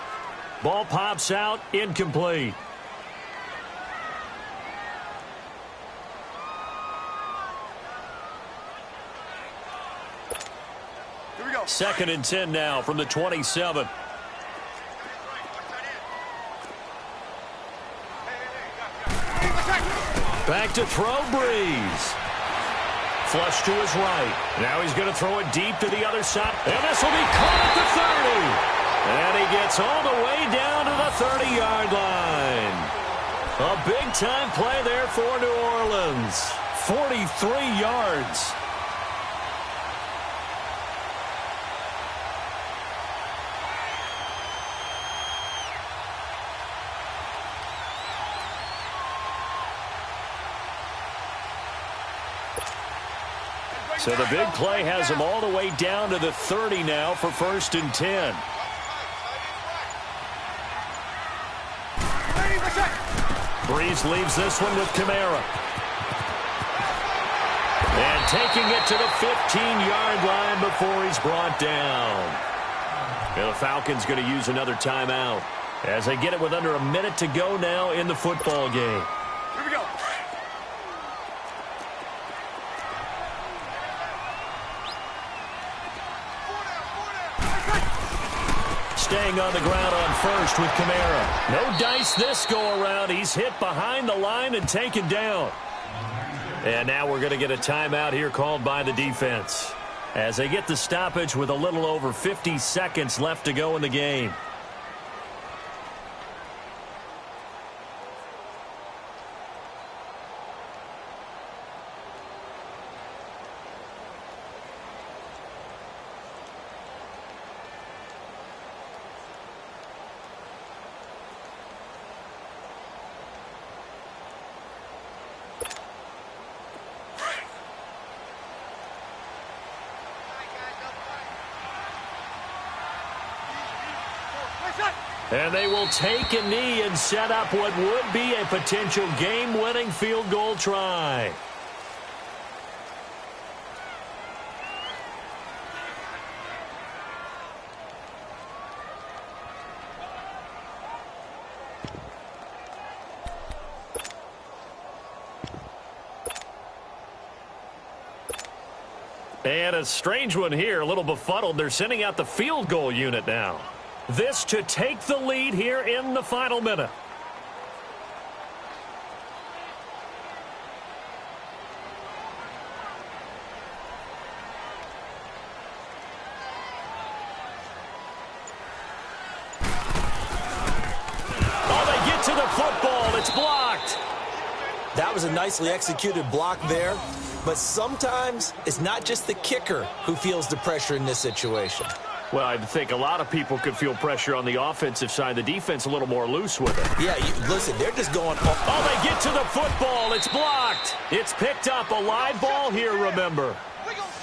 Ball pops out. Incomplete. Here we go. 2nd and 10 now from the 27. Back to throw, Breeze. Flush to his right. Now he's going to throw it deep to the other side. And this will be caught at the 30. And he gets all the way down to the 30-yard line. A big-time play there for New Orleans. 43 yards. So the big play has him all the way down to the 30 now for 1st and 10. Breeze leaves this one with Kamara. And taking it to the 15-yard line before he's brought down. And the Falcons going to use another timeout as they get it with under a minute to go now in the football game. Here we go. Staying on the ground on first with Kamara. No dice this go-around. He's hit behind the line and taken down. And now we're going to get a timeout here called by the defense as they get the stoppage with a little over 50 seconds left to go in the game. And they will take a knee and set up what would be a potential game-winning field goal try. And a strange one here, a little befuddled. They're sending out the field goal unit now. This to take the lead here in the final minute. was a nicely executed block there, but sometimes it's not just the kicker who feels the pressure in this situation. Well, I think a lot of people could feel pressure on the offensive side. The defense a little more loose with it. Yeah, listen, they're just going... Oh, they get to the football. It's blocked. It's picked up. A live ball here, remember.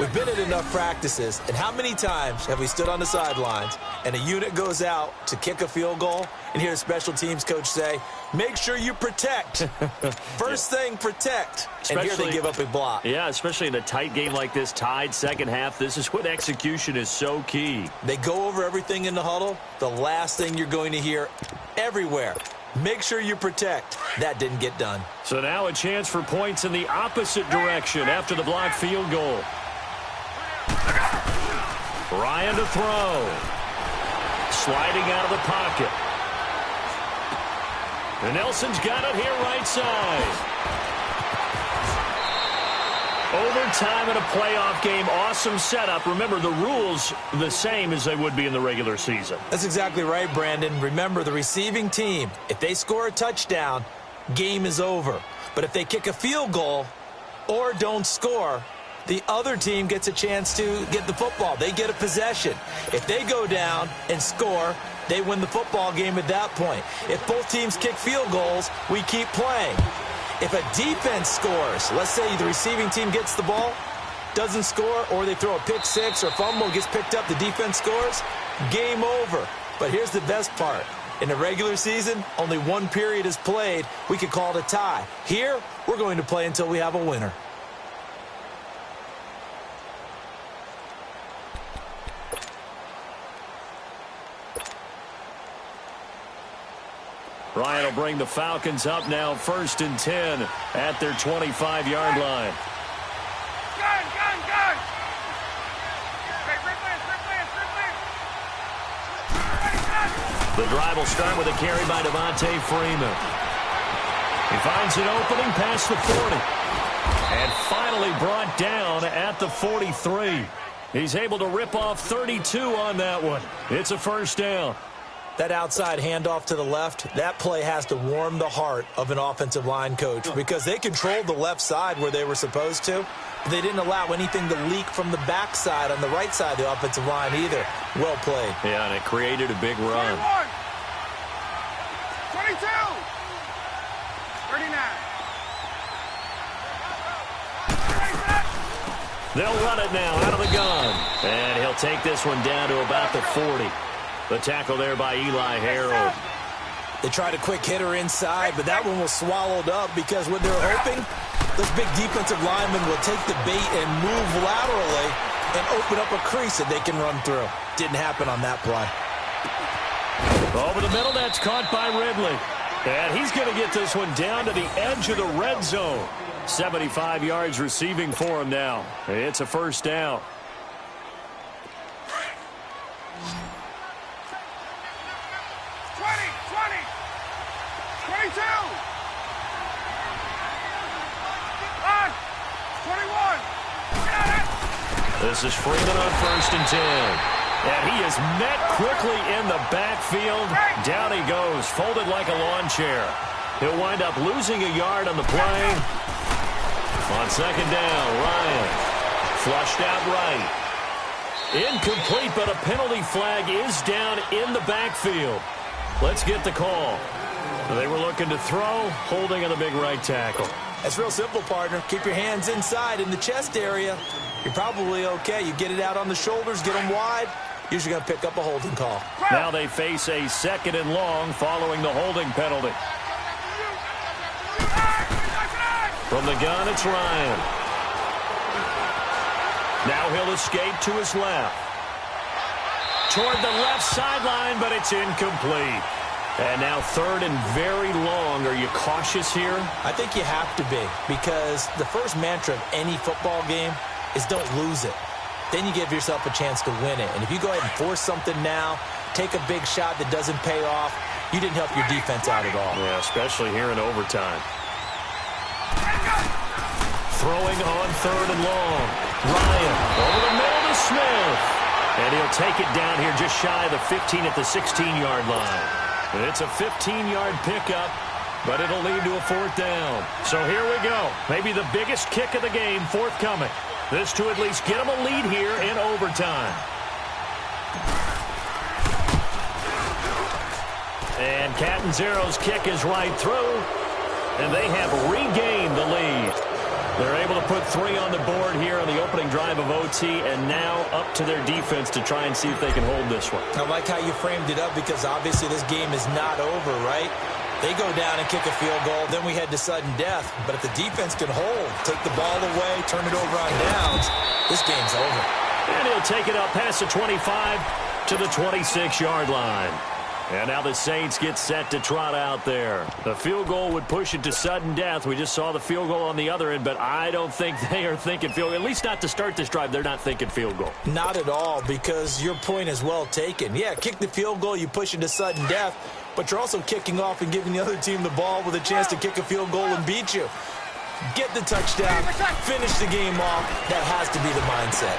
We've been at enough practices, and how many times have we stood on the sidelines and a unit goes out to kick a field goal and hear the special teams coach say, make sure you protect. First thing, protect. And here they give up a block. Yeah, especially in a tight game like this, tied second half. This is when execution is so key. They go over everything in the huddle. The last thing you're going to hear everywhere, make sure you protect. That didn't get done. So now a chance for points in the opposite direction after the blocked field goal. Ryan to throw. Sliding out of the pocket. And Nelson's got it here right side. Overtime in a playoff game. Awesome setup. Remember, the rules the same as they would be in the regular season. That's exactly right, Brandon. Remember, the receiving team, if they score a touchdown, game is over. But if they kick a field goal or don't score, the other team gets a chance to get the football. They get a possession. If they go down and score, they win the football game at that point. If both teams kick field goals, we keep playing. If a defense scores, let's say the receiving team gets the ball, doesn't score, or they throw a pick six or fumble, gets picked up, the defense scores, game over. But here's the best part. In the regular season, only one period is played. We could call it a tie. Here, we're going to play until we have a winner. Ryan will bring the Falcons up now, 1st and 10 at their 25-yard line. Gun! The drive will start with a carry by Devontae Freeman. He finds an opening past the 40. And finally brought down at the 43. He's able to rip off 32 on that one. It's a first down. That outside handoff to the left, that play has to warm the heart of an offensive line coach because they controlled the left side where they were supposed to, but they didn't allow anything to leak from the backside on the right side of the offensive line either. Well played. Yeah, and it created a big run. 21, 22, 39. They'll run it now out of the gun. And he'll take this one down to about the 40. The tackle there by Eli Harold. They tried a quick hitter inside, but that one was swallowed up because what they're hoping, those big defensive linemen will take the bait and move laterally and open up a crease that they can run through. Didn't happen on that play. Over the middle, that's caught by Ridley. And he's going to get this one down to the edge of the red zone. 75 yards receiving for him now. It's a first down. 22. 21. This is Freeman on 1st and 10. And he is met quickly in the backfield. Down he goes, folded like a lawn chair. He'll wind up losing a yard on the play. On 2nd down, Ryan flushed out right. Incomplete, but a penalty flag is down in the backfield. Let's get the call. They were looking to throw, holding on the big right tackle. That's real simple, partner. Keep your hands inside in the chest area. You're probably okay. You get it out on the shoulders, get them wide. Usually going to pick up a holding call. Now they face a 2nd and long following the holding penalty. From the gun, it's Ryan. Now he'll escape to his left. Toward the left sideline, but it's incomplete. And now 3rd and very long. Are you cautious here? I think you have to be, because the first mantra of any football game is don't lose it. Then you give yourself a chance to win it. And if you go ahead and force something now, take a big shot that doesn't pay off, you didn't help your defense out at all. Yeah, especially here in overtime. Throwing on 3rd and long. Ryan over the middle to Smith. And he'll take it down here just shy of the 15 at the 16-yard line. And it's a 15-yard pickup but it'll lead to a 4th down. So here we go. Maybe the biggest kick of the game forthcoming. This to at least get them a lead here in overtime. And Catanzero's kick is right through, and they have regained the lead. They're able to put 3 on the board here on the opening drive of OT, and now up to their defense to try and see if they can hold this one. I like how you framed it up because obviously this game is not over, right? They go down and kick a field goal, then we head to sudden death. But if the defense can hold, take the ball away, turn it over on downs, this game's over. And he'll take it up past the 25 to the 26-yard line. And now the Saints get set to trot out there. The field goal would push it to sudden death. We just saw the field goal on the other end, but I don't think they are thinking field goal. At least not to start this drive. They're not thinking field goal. Not at all, because your point is well taken. Yeah, kick the field goal, you push it to sudden death, but you're also kicking off and giving the other team the ball with a chance to kick a field goal and beat you. Get the touchdown, finish the game off. That has to be the mindset.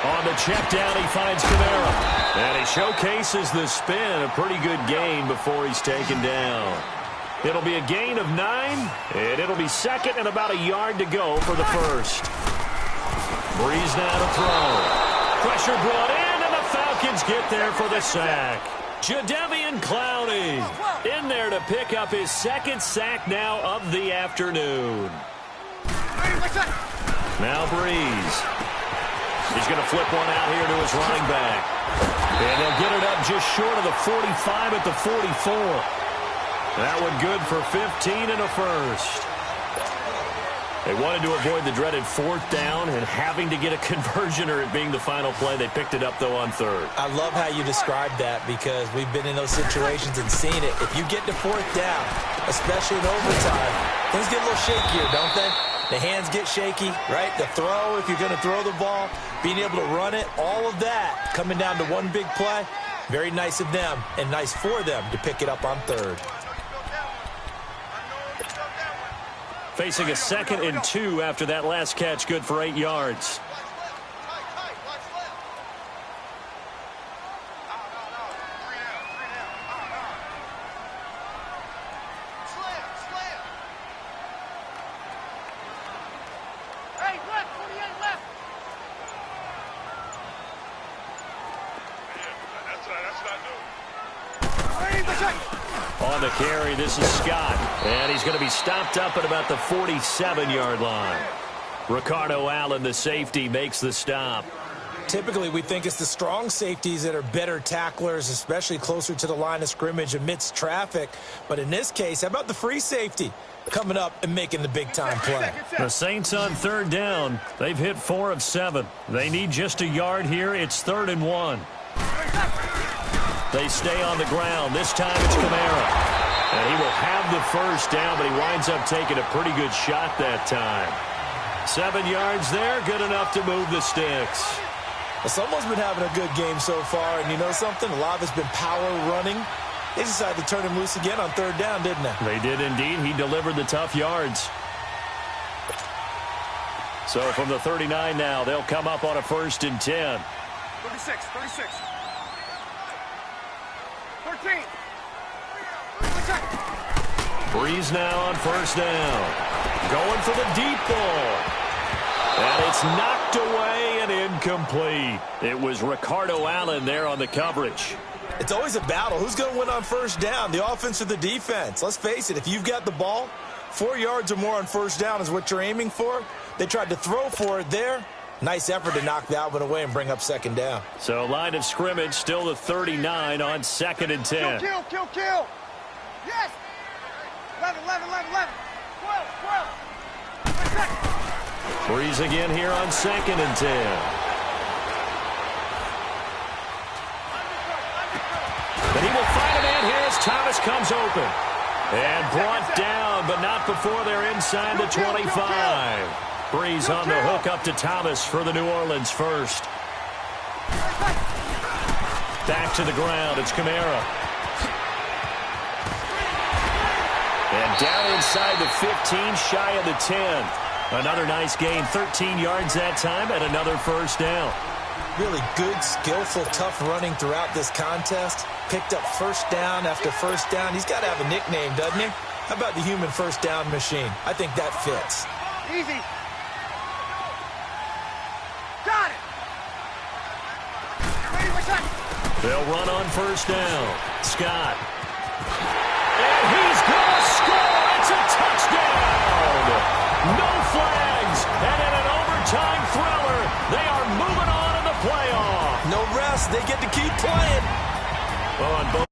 On the check down, he finds Kamara. And he showcases the spin. A pretty good gain before he's taken down. It'll be a gain of 9, and it'll be second and about a yard to go for the first. Breeze now to throw. Pressure brought in, and the Falcons get there for the sack. Jadeveon Clowney in there to pick up his 2nd sack now of the afternoon. Now Breeze. He's going to flip one out here to his running back. And they'll get it up just short of the 45 at the 44. That one good for 15 and a first. They wanted to avoid the dreaded 4th down and having to get a conversion or it being the final play. They picked it up, though, on 3rd. I love how you described that because we've been in those situations and seen it. If you get to 4th down, especially in overtime, things get a little shakier, don't they? The hands get shaky, right? The throw, if you're going to throw the ball, being able to run it, all of that coming down to one big play. Very nice of them and nice for them to pick it up on 3rd. Facing a 2nd and 2 after that last catch, good for 8 yards. On the carry, this is Scott. And he's going to be stopped up at about the 47-yard line. Ricardo Allen, the safety, makes the stop. Typically, we think it's the strong safeties that are better tacklers, especially closer to the line of scrimmage amidst traffic. But in this case, how about the free safety coming up and making the big-time play? The Saints on 3rd down. They've hit 4 of 7. They need just a yard here. It's 3rd and 1. They stay on the ground. This time it's Kamara. And he will have the first down, but he winds up taking a pretty good shot that time. 7 yards there, good enough to move the sticks. Well, someone's been having a good game so far, and you know something? A lot of it's been power running. They decided to turn him loose again on 3rd down, didn't they? They did indeed. He delivered the tough yards. So from the 39 now, they'll come up on a 1st and 10. 36, 36. 13. Breeze now on 1st down. Going for the deep ball. And it's knocked away and incomplete. It was Ricardo Allen there on the coverage. It's always a battle. Who's going to win on 1st down, the offense or the defense? Let's face it, if you've got the ball, 4 yards or more on 1st down is what you're aiming for. They tried to throw for it there. Nice effort to knock that one away and bring up 2nd down. So line of scrimmage still the 39 on 2nd and 10. Kill, kill, kill. Yes. 11, 11, 11, 11. 12, 12. Breeze again here on 2nd and 10. And he will find a man here as Thomas comes open. And brought down, but not before they're inside the 25. Breeze on the hook up to Thomas for the New Orleans first. Back to the ground, it's Kamara. And down inside the 15, shy of the 10. Another nice gain, 13 yards that time, and another 1st down. Really good, skillful, tough running throughout this contest. Picked up 1st down after 1st down. He's got to have a nickname, doesn't he? How about the human first down machine? I think that fits. Easy. Got it. Ready for touch. They'll run on first down. Scott. And he's going to score. It's a touchdown. No flags. And in an overtime thriller, they are moving on in the playoff. No rest. They get to keep playing. On both